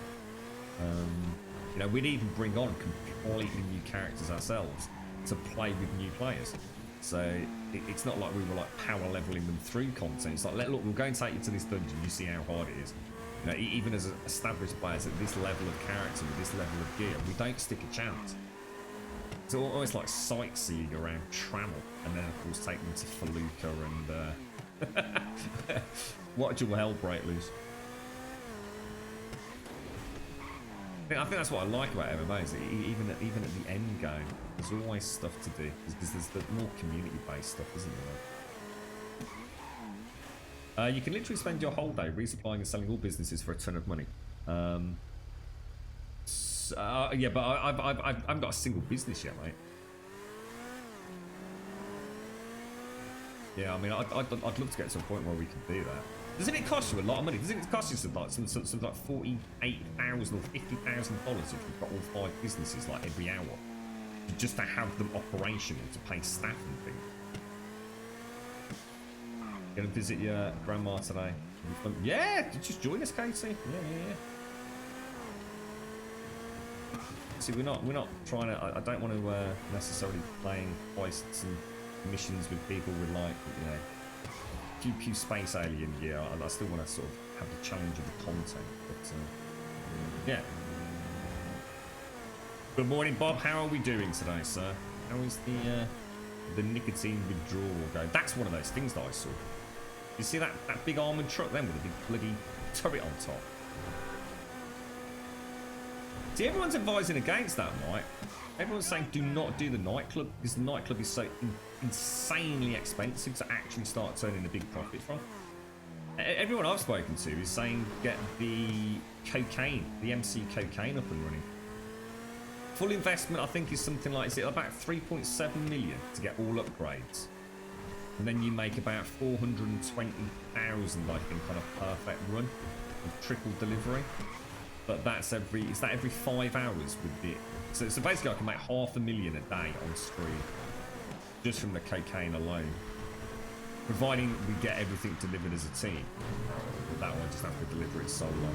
[SPEAKER 1] You know, we'd even bring on completely new characters ourselves to play with new players. So it's not like we were like power leveling them through content. It's like, look, we'll go and take you to this dungeon. You see how hard it is. You know, even as established players at this level of character with this level of gear, we don't stick a chance. It's almost like sightseeing around Trammel, and then of course take them to Felucca and watch all hell break loose. I think that's what I like about MMOs. Even at the end game, there's always stuff to do because there's the more community-based stuff, isn't there? You can literally spend your whole day resupplying and selling all businesses for a ton of money. Yeah, but I haven't got a single business yet, mate. Yeah, I mean, I'd love to get to a point where we can do that. Doesn't it cost you a lot of money? Doesn't it cost you some like $48,000 or $50,000 if you've got all 5 businesses like every hour, just to have them operational, to pay staff and things? Gonna visit your grandma today. Yeah, just join us, Katie. Yeah. See, we're not trying to. I don't want to necessarily playing heists and missions with people with, like, you know, pew space alien gear. I still want to sort of have the challenge of the content. But yeah. Good morning, Bob. How are we doing today, sir? How is the nicotine withdrawal going? That's one of those things that I saw. You see that big armoured truck then with a big bloody turret on top? See, everyone's advising against that, Mike. Everyone's saying do not do the nightclub because the nightclub is so insanely expensive to actually start turning a big profit from. Everyone I've spoken to is saying get the cocaine, the MC cocaine up and running. Full investment, I think, is something like, is it about 3.7 million to get all upgrades? And then you make about 420,000, I think, on a perfect run with triple delivery. But that's every 5 hours with it. So basically I can make $500,000 a day on stream just from the cocaine alone. Providing we get everything delivered as a team. That one just have to deliver it solo.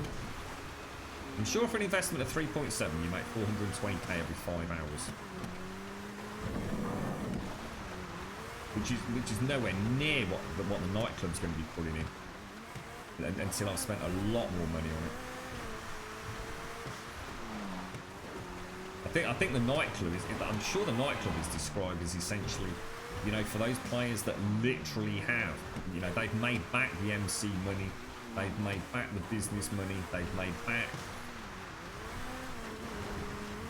[SPEAKER 1] I'm sure for an investment of 3.7 you make 420k every 5 hours. Which is nowhere near what the nightclub's going to be pulling in. Until I've spent a lot more money on it. I think the nightclub is. I'm sure the nightclub is described as essentially, you know, for those players that literally have, you know, they've made back the MC money, they've made back the business money, they've made back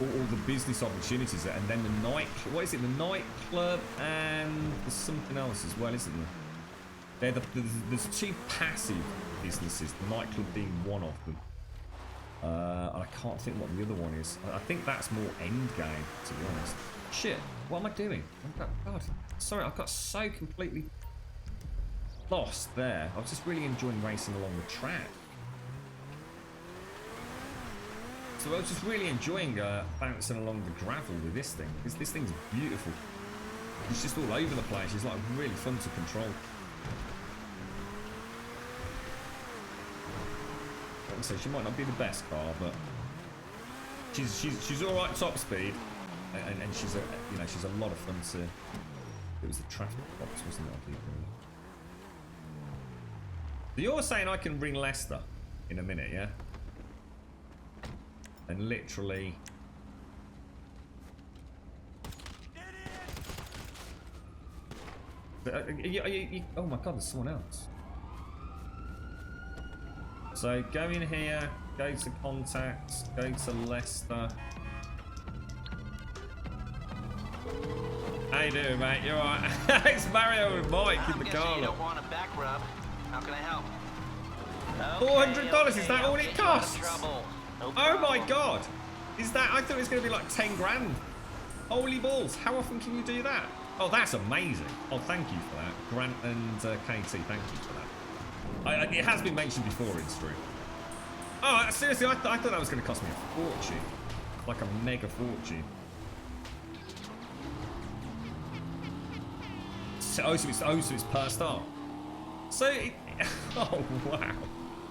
[SPEAKER 1] all the business opportunities, and then the night. What is it? The nightclub and there's something else as well, isn't there? There's 2 passive businesses. The nightclub being one of them. And I can't think what the other one is. I think that's more end game, to be honest. Shit, what am I doing? Oh, God, sorry, I got so completely lost there. I was just really enjoying racing along the track. So I was just really enjoying bouncing along the gravel with this thing. This thing's beautiful. It's just all over the place. It's like really fun to control. So she might not be the best car, but she's all right top speed, and she's a lot of fun to. It was the traffic box, wasn't it? I think. So you're saying I can ring Leicester in a minute, yeah? And literally. Oh my God, there's someone else. So go in here, go to contacts, go to Leicester. How you doing, mate? You alright? It's Mario and Mike in the
[SPEAKER 4] You
[SPEAKER 1] car.
[SPEAKER 4] don't want a back rub. How can I help?
[SPEAKER 1] $400, is that all it costs?
[SPEAKER 4] Trouble. No
[SPEAKER 1] Oh my
[SPEAKER 4] problem.
[SPEAKER 1] god! Is that? I thought it was going to be like 10 grand. Holy balls! How often can you do that? Oh, that's amazing. Oh, thank you for that, Grant and KT. Thank you for that. It has been mentioned before in stream. Oh, seriously, I thought that was going to cost me a fortune, like a mega fortune. So it's per star. So, oh wow,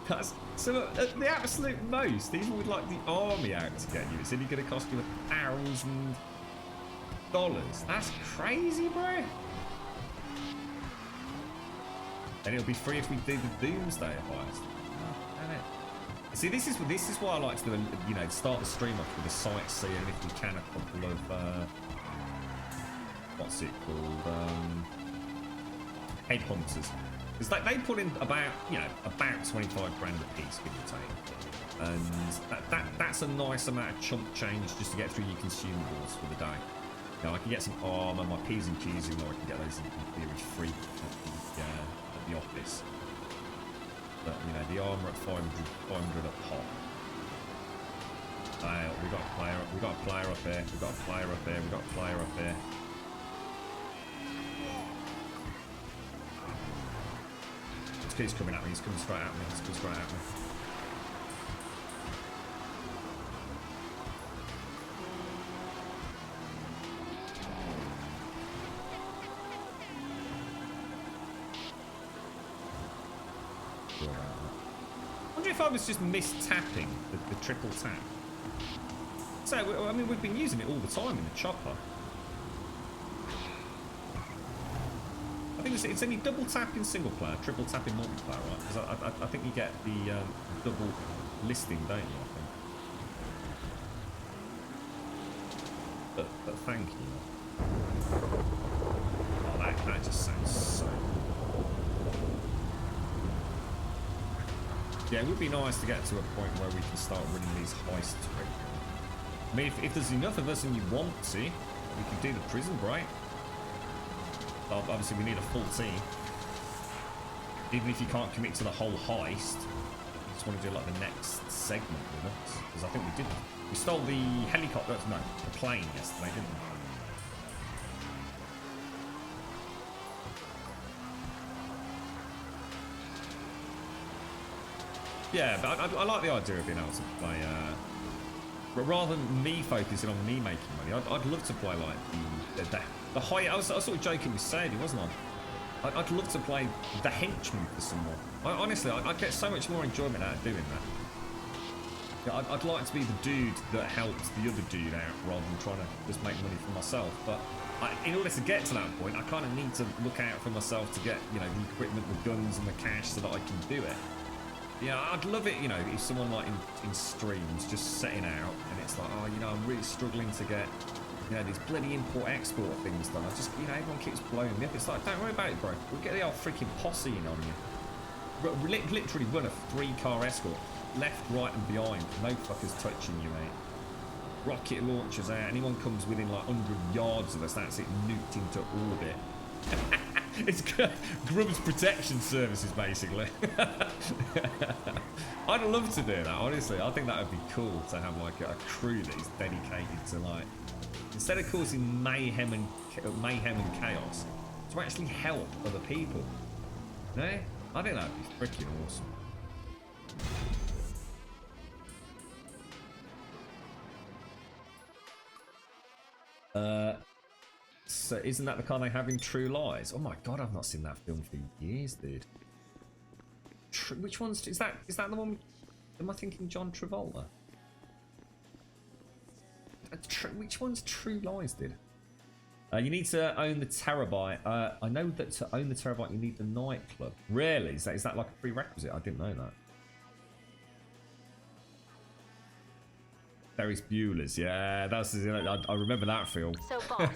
[SPEAKER 1] that's so at the absolute most. Even with like the army out to get you, it's only going to cost you $1,000. That's crazy, bro. And it'll be free if we do the Doomsday heist. Oh, damn it. See, this is why I like to do, you know, start the stream off with a sightseeing, and if we can, a couple of what's it called, headhunters, because they put in about 25 grand a piece, give or take, and that's a nice amount of chump change just to get through your consumables for the day. You know, I can get some armor, my P's and Q's, and I can get those in theory free at the office. But you know, the armor at 500 a pop. We got a player. We got a player up here. We got a player up here. We got a player up here. He's coming at me. He's coming straight at me. He's coming straight at me. I wonder if I was just mistapping the triple tap. So, I mean, we've been using it all the time in the chopper. I think it's only double tap in single player, triple tap in multiplayer, right? Because I think you get the double listing, don't you? I think. But thank you. Oh, that just sounds so. Yeah, it would be nice to get to a point where we can start running these heists regularly. I mean, if there's enough of us and you want to, we could do the prison break. Obviously, we need a full team. Even if you can't commit to the whole heist, you just want to do like the next segment with us. Because I think we did. We stole the helicopter, no, the plane yesterday, didn't we? Yeah, but I like the idea of being able to play, but rather than me focusing on me making money, I'd love to play like the high. I was sort of joking with Sadie, wasn't I? I'd love to play the henchman for someone. Honestly, I'd get so much more enjoyment out of doing that. Yeah, I'd like to be the dude that helps the other dude out rather than trying to just make money for myself. But in order to get to that point, I kind of need to look out for myself to get, you know, the equipment, the guns, and the cash so that I can do it. Yeah, I'd love it, you know, if someone like in streams just setting out and it's like, oh, you know, I'm really struggling to get, you know, these bloody import-export things done. I just, you know, everyone keeps blowing me up. It's like, don't worry about it, bro. We'll get the old freaking posse in on you. Literally run a 3-car escort, left, right, and behind. No fuckers touching you, mate. Rocket launchers out. Anyone comes within like 100 yards of us, that's it, nuked into orbit. It's Grub's protection services, basically. I'd love to do that, honestly. I think that would be cool to have like a crew that is dedicated to like, instead of causing mayhem and chaos, to actually help other people. No, I think that'd be freaking awesome. So isn't that the car they have in True Lies? Oh my god, I've not seen that film for years, dude. Which one's is that the one? Am I thinking John Travolta? Which one's True Lies, dude? You need to own the terabyte. I know that to own the terabyte you need the nightclub. Really? Is that like a prerequisite? I didn't know that. Ferris Bueller's, yeah, that's, I remember that film.
[SPEAKER 2] So, boss,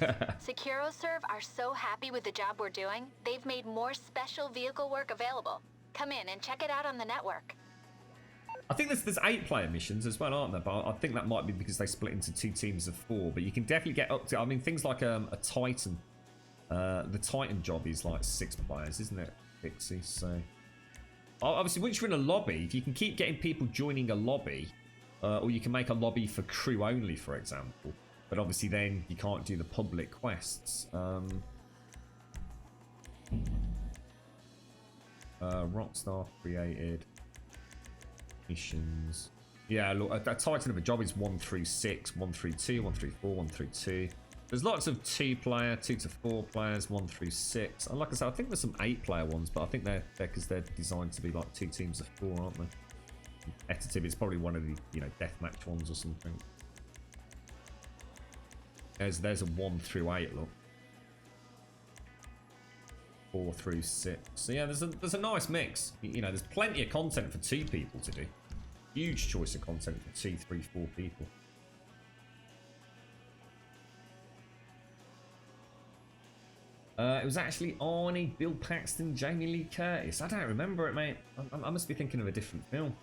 [SPEAKER 2] SecuroServe are so happy with the job we're doing, they've made more special vehicle work available. Come in and check it out on the network.
[SPEAKER 1] I think there's 8-player missions as well, aren't there? But I think that might be because they split into 2 teams of 4. But you can definitely get up to, I mean, things like a Titan The Titan job is like 6 players, isn't it, Pixie? So obviously, once you're in a lobby, if you can keep getting people joining a lobby, or you can make a lobby for crew only, for example. But obviously, then you can't do the public quests. Rockstar created missions. Yeah, look, a Titan of a job is 1 through 6, 1 through 2, 1 through 4, 1 through 2. There's lots of 2-player, 2 to 4 players, 1 through 6. And like I said, I think there's some 8-player ones, but I think they're because they're designed to be like 2 teams of 4, aren't they? Competitive, it's probably one of the, you know, deathmatch ones or something. There's a 1 through 8 look. 4 through 6. So yeah, there's a nice mix. You know, there's plenty of content for 2 people to do. Huge choice of content for 2, 3, 4 people. It was actually Arnie, Bill Paxton, Jamie Lee Curtis. I don't remember it, mate. I must be thinking of a different film.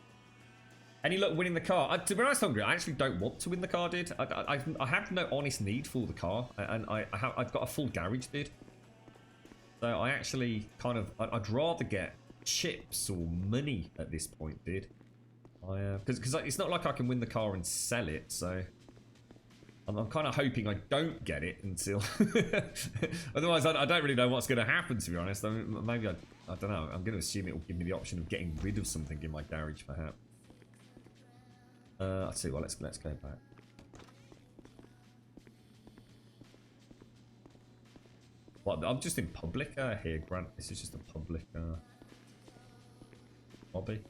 [SPEAKER 1] Any luck winning the car? To be honest, Hungry, I actually don't want to win the car, dude. I have no honest need for the car, and I've got a full garage, dude. So I actually kind of, I'd rather get chips or money at this point, dude. Because it's not like I can win the car and sell it, so I'm kind of hoping I don't get it until. Otherwise, I don't really know what's going to happen, to be honest. I mean, maybe I don't know. I'm going to assume it will give me the option of getting rid of something in my garage, perhaps. I'll tell you what. Let's go back. Well, I'm just in public here, Grant. This is just a public hobby.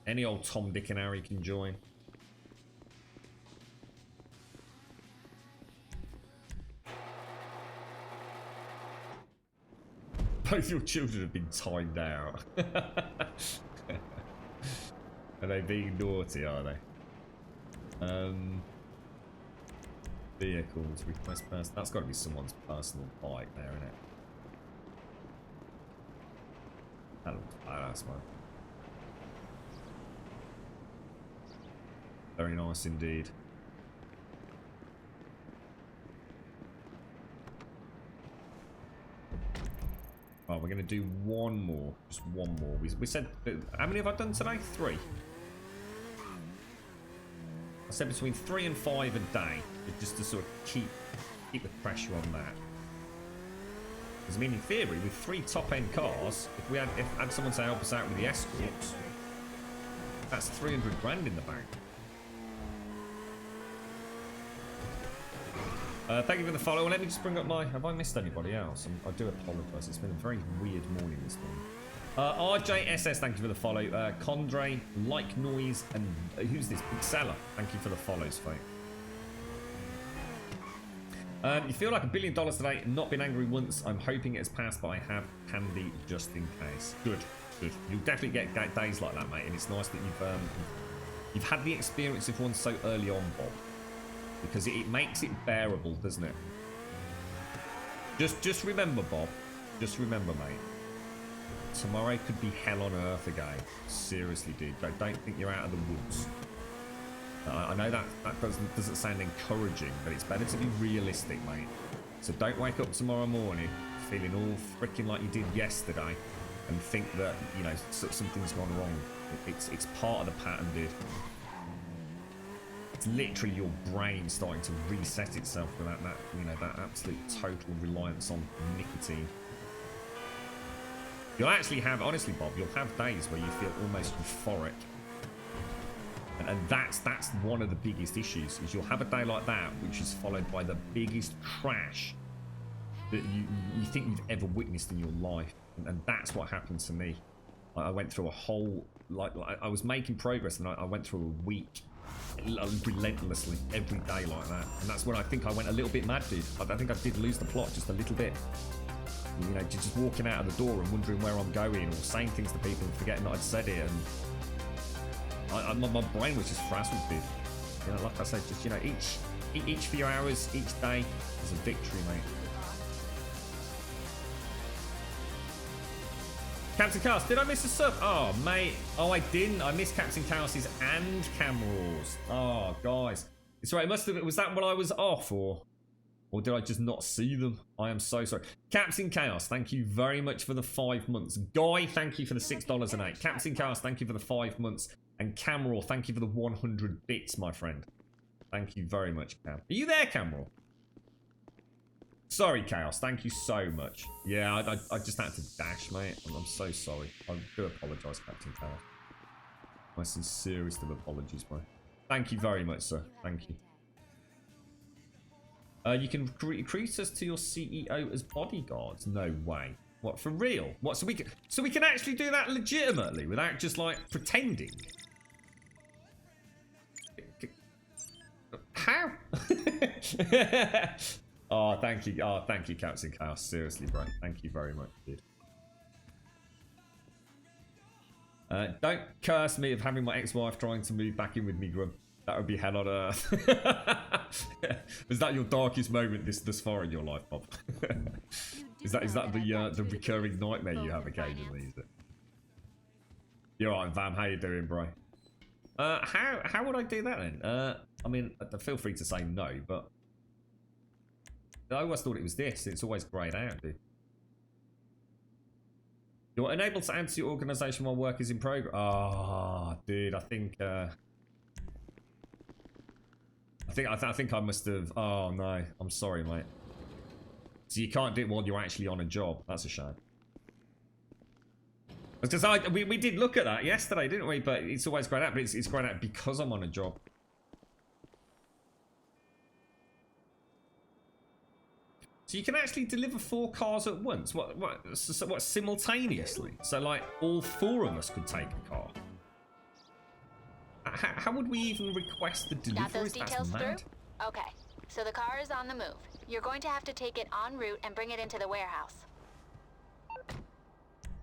[SPEAKER 1] Any old Tom, Dick, and Harry can join. Both your children have been timed out. Are they being naughty, are they? Vehicles, request person. That's got to be someone's personal bike there, isn't it? That looks badass, man. Very nice indeed. Oh, we're going to do one more. Just one more. We said... How many have I done today? 3. I said between 3 and 5 a day. Just to sort of keep the pressure on that. Because, I mean, in theory, with 3 top-end cars, if we had someone to help us out with the escorts, that's 300 grand in the bank. Thank you for the follow. Let me just bring up my... Have I missed anybody else? I do apologise. It's been a very weird morning this morning. RJSS, thank you for the follow. Condre, Like Noise, and who's this? Big Seller. Thank you for the follows, Fate. You feel like $1 billion today. Not been angry once. I'm hoping it has passed, but I have candy just in case. Good, good. You'll definitely get days like that, mate. And it's nice that you've had the experience of one so early on, Bob. Because it makes it bearable, doesn't it? Just remember, Bob. Just remember, mate. Tomorrow could be hell on earth again. Seriously, dude. Don't think you're out of the woods. I know that doesn't sound encouraging, but it's better to be realistic, mate. So don't wake up tomorrow morning feeling all freaking like you did yesterday and think that, you know, something's gone wrong. It's part of the pattern, dude. It's literally your brain starting to reset itself without that, you know, that absolute total reliance on nicotine. You'll actually have, honestly, Bob, you'll have days where you feel almost euphoric. And that's one of the biggest issues, is you'll have a day like that, which is followed by the biggest crash that you think you've ever witnessed in your life. And that's what happened to me. I went through a whole, like I was making progress, and I went through a week relentlessly every day like that. And that's when I think I went a little bit mad, dude. I think I did lose the plot just a little bit. You know, just walking out of the door and wondering where I'm going, or saying things to people and forgetting that I'd said it, and my brain was just frazzled, dude. You know, like I said, just, you know, each few hours, each day is a victory, mate. Captain Chaos, did I miss a sub? Oh, mate. Oh, I didn't. I missed Captain Chaos's and Camrose. Oh, guys. It's right. It must have. Was that when I was off, or? Or did I just not see them? I am so sorry. Captain Chaos, thank you very much for the 5 months. Guy, thank you for the $6.08. Captain Chaos, thank you for the 5 months. And Camrol, thank you for the 100 bits, my friend. Thank you very much, Cam. Are you there, Camrol? Sorry, Chaos. Thank you so much. Yeah, I just had to dash, mate. I'm so sorry. I do apologise, Captain Chaos. My sincerest of apologies, bro. Thank you very much, sir. Thank you. You can recruit us to your CEO as bodyguards. No way. What, for real? What? So we can actually do that legitimately without just like pretending. How? Oh, thank you. Oh, thank you, Captain Chaos. Seriously, bro. Thank you very much, dude. Don't curse me of having my ex-wife trying to move back in with me, Grub. That would be hell on earth. Was that your darkest moment this far in your life, Bob? is that the recurring nightmare you have occasionally? Is it? You're right, Vam. How you doing, bro? How would I do that then? I mean, feel free to say no, but I always thought it was this. It's always greyed out, dude. You're unable to add to your organisation while work is in progress. Ah, oh, dude, I think I must have. Oh no, I'm sorry, mate. So you can't do it while you're actually on a job. That's a shame. Because we did look at that yesterday, didn't we? But it's always grayed out. But it's grayed out because I'm on a job. So you can actually deliver 4 cars at once. What simultaneously? So like all 4 of us could take a car. How would we even request the delivery?
[SPEAKER 2] Got those details through? Okay, so the car is on the move. You're going to have to take it en route and bring it into the warehouse.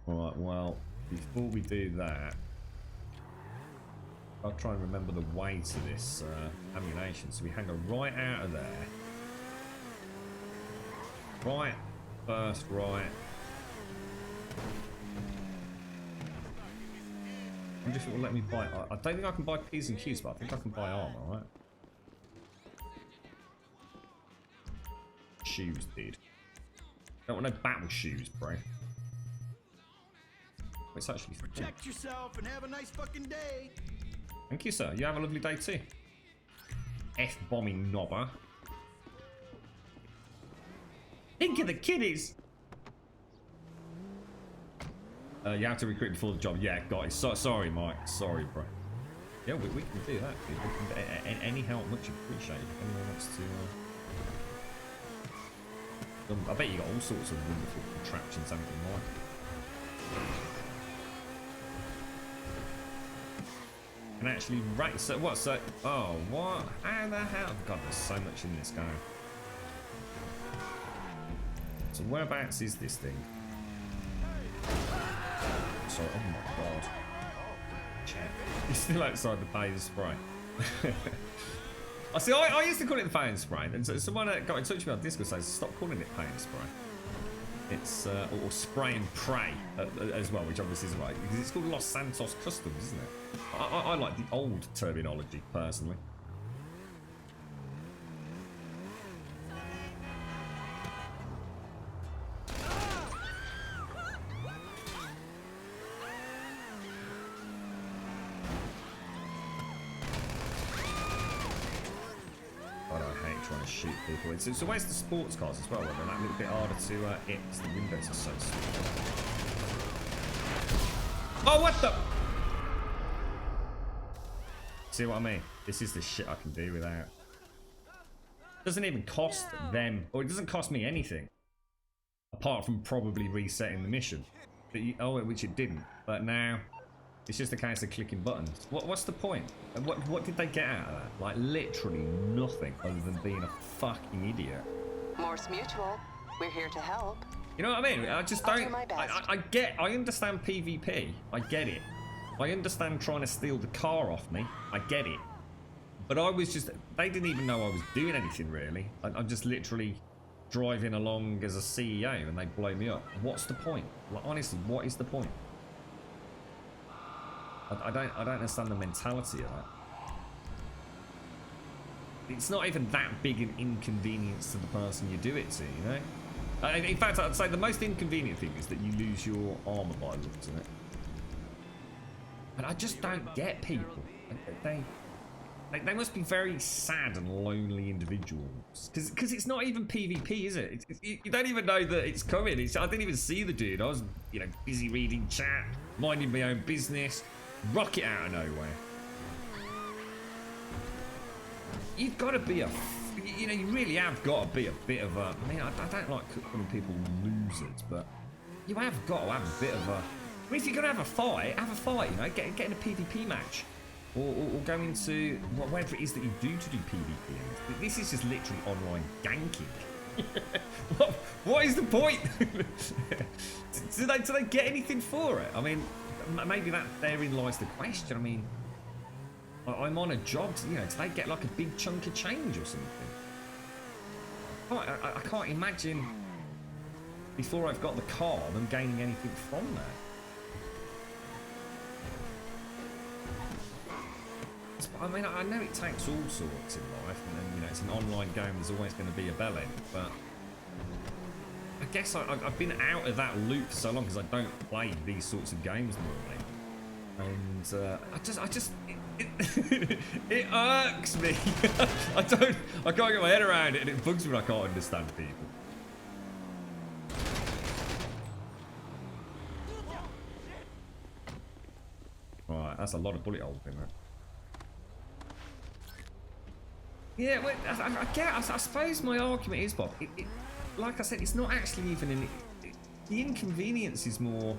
[SPEAKER 1] Alright, well, before we do that, I'll try and remember the way to this ammunition. So we hang her right out of there. Right, first right. I wonder if it will let me buy. I don't think I can buy P's and Q's, but I think I can buy armor, right? Shoes, dude. Don't want no battle shoes, bro. It's actually
[SPEAKER 5] protect yourself and have a nice fucking day.
[SPEAKER 1] Thank you, sir. You have a lovely day too. F-bombing knobber. Think of the kiddies. You have to recruit before the job. Yeah, got it. Sorry, Mike. Sorry, bro. Yeah, we can do that, dude. We can, any help, much appreciated. If anyone wants to... I bet you got all sorts of wonderful contraptions, haven't you, Mike? And actually, right, so what? So, oh, what? How the hell? God, there's so much in this game. So whereabouts is this thing? Sorry, oh my god. Chat. He's still outside the pay and spray. I see, I used to call it the pay and spray, and so someone got in touch with me on Discord says stop calling it pay and spray. It's, or spray and pray as well, which obviously isn't right, because it's called Los Santos Customs, isn't it? I like the old terminology, personally. Shoot people. It's always the sports cars as well, where they're a little bit harder to hit because the windows are so small. Oh, what the? See what I mean? This is the shit I can do without. Doesn't even cost them, or it doesn't cost me anything, apart from probably resetting the mission. But which it didn't. But now it's just a case of clicking buttons. What's the point? What did they get out of that? Like literally nothing other than being a fucking idiot.
[SPEAKER 6] Morse Mutual, we're here to help.
[SPEAKER 1] You know what I mean? I just
[SPEAKER 6] I'll
[SPEAKER 1] don't.
[SPEAKER 6] do my best.
[SPEAKER 1] I understand PvP. I get it. I understand trying to steal the car off me. I get it. But I was just. They didn't even know I was doing anything really. I'm just literally driving along as a CEO and they blow me up. What's the point? Like honestly, what is the point? I don't understand the mentality of that. it's not even that big an inconvenience to the person you do it to, you know? In fact, I'd say the most inconvenient thing is that you lose your armor by looks of it. But I just don't get people. They must be very sad and lonely individuals. Because it's not even PvP, is it? You don't even know that it's coming. I didn't even see the dude. I was, you know, busy reading chat, minding my own business. Rocket out of nowhere. You've got to be you know, you really have got to be a bit of a... I mean, I don't like calling people losers, but you have got to have a bit of a... I mean, if you're going to have a fight, you know, get in a PvP match. Or go into whatever it is that you do to do PvP. And this is just literally online ganking. What is the point? do they get anything for it? I mean, maybe therein lies the question. I mean, I'm on a job, you know, do they get like a big chunk of change or something? I can't imagine before I've got the car them gaining anything from that. I mean, I know it takes all sorts in life, and you know, it's an online game, there's always going to be a bell end, but I guess I've been out of that loop for so long because I don't play these sorts of games normally, and I just it irks me. I can't get my head around it, and it bugs me when I can't understand people. Right, that's a lot of bullet holes in there. Yeah, well, I suppose my argument is, Bob, like I said, it's not actually even the inconvenience is more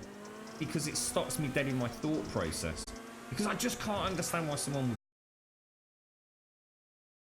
[SPEAKER 1] because it stops me dead in my thought process. Because I just can't understand why someone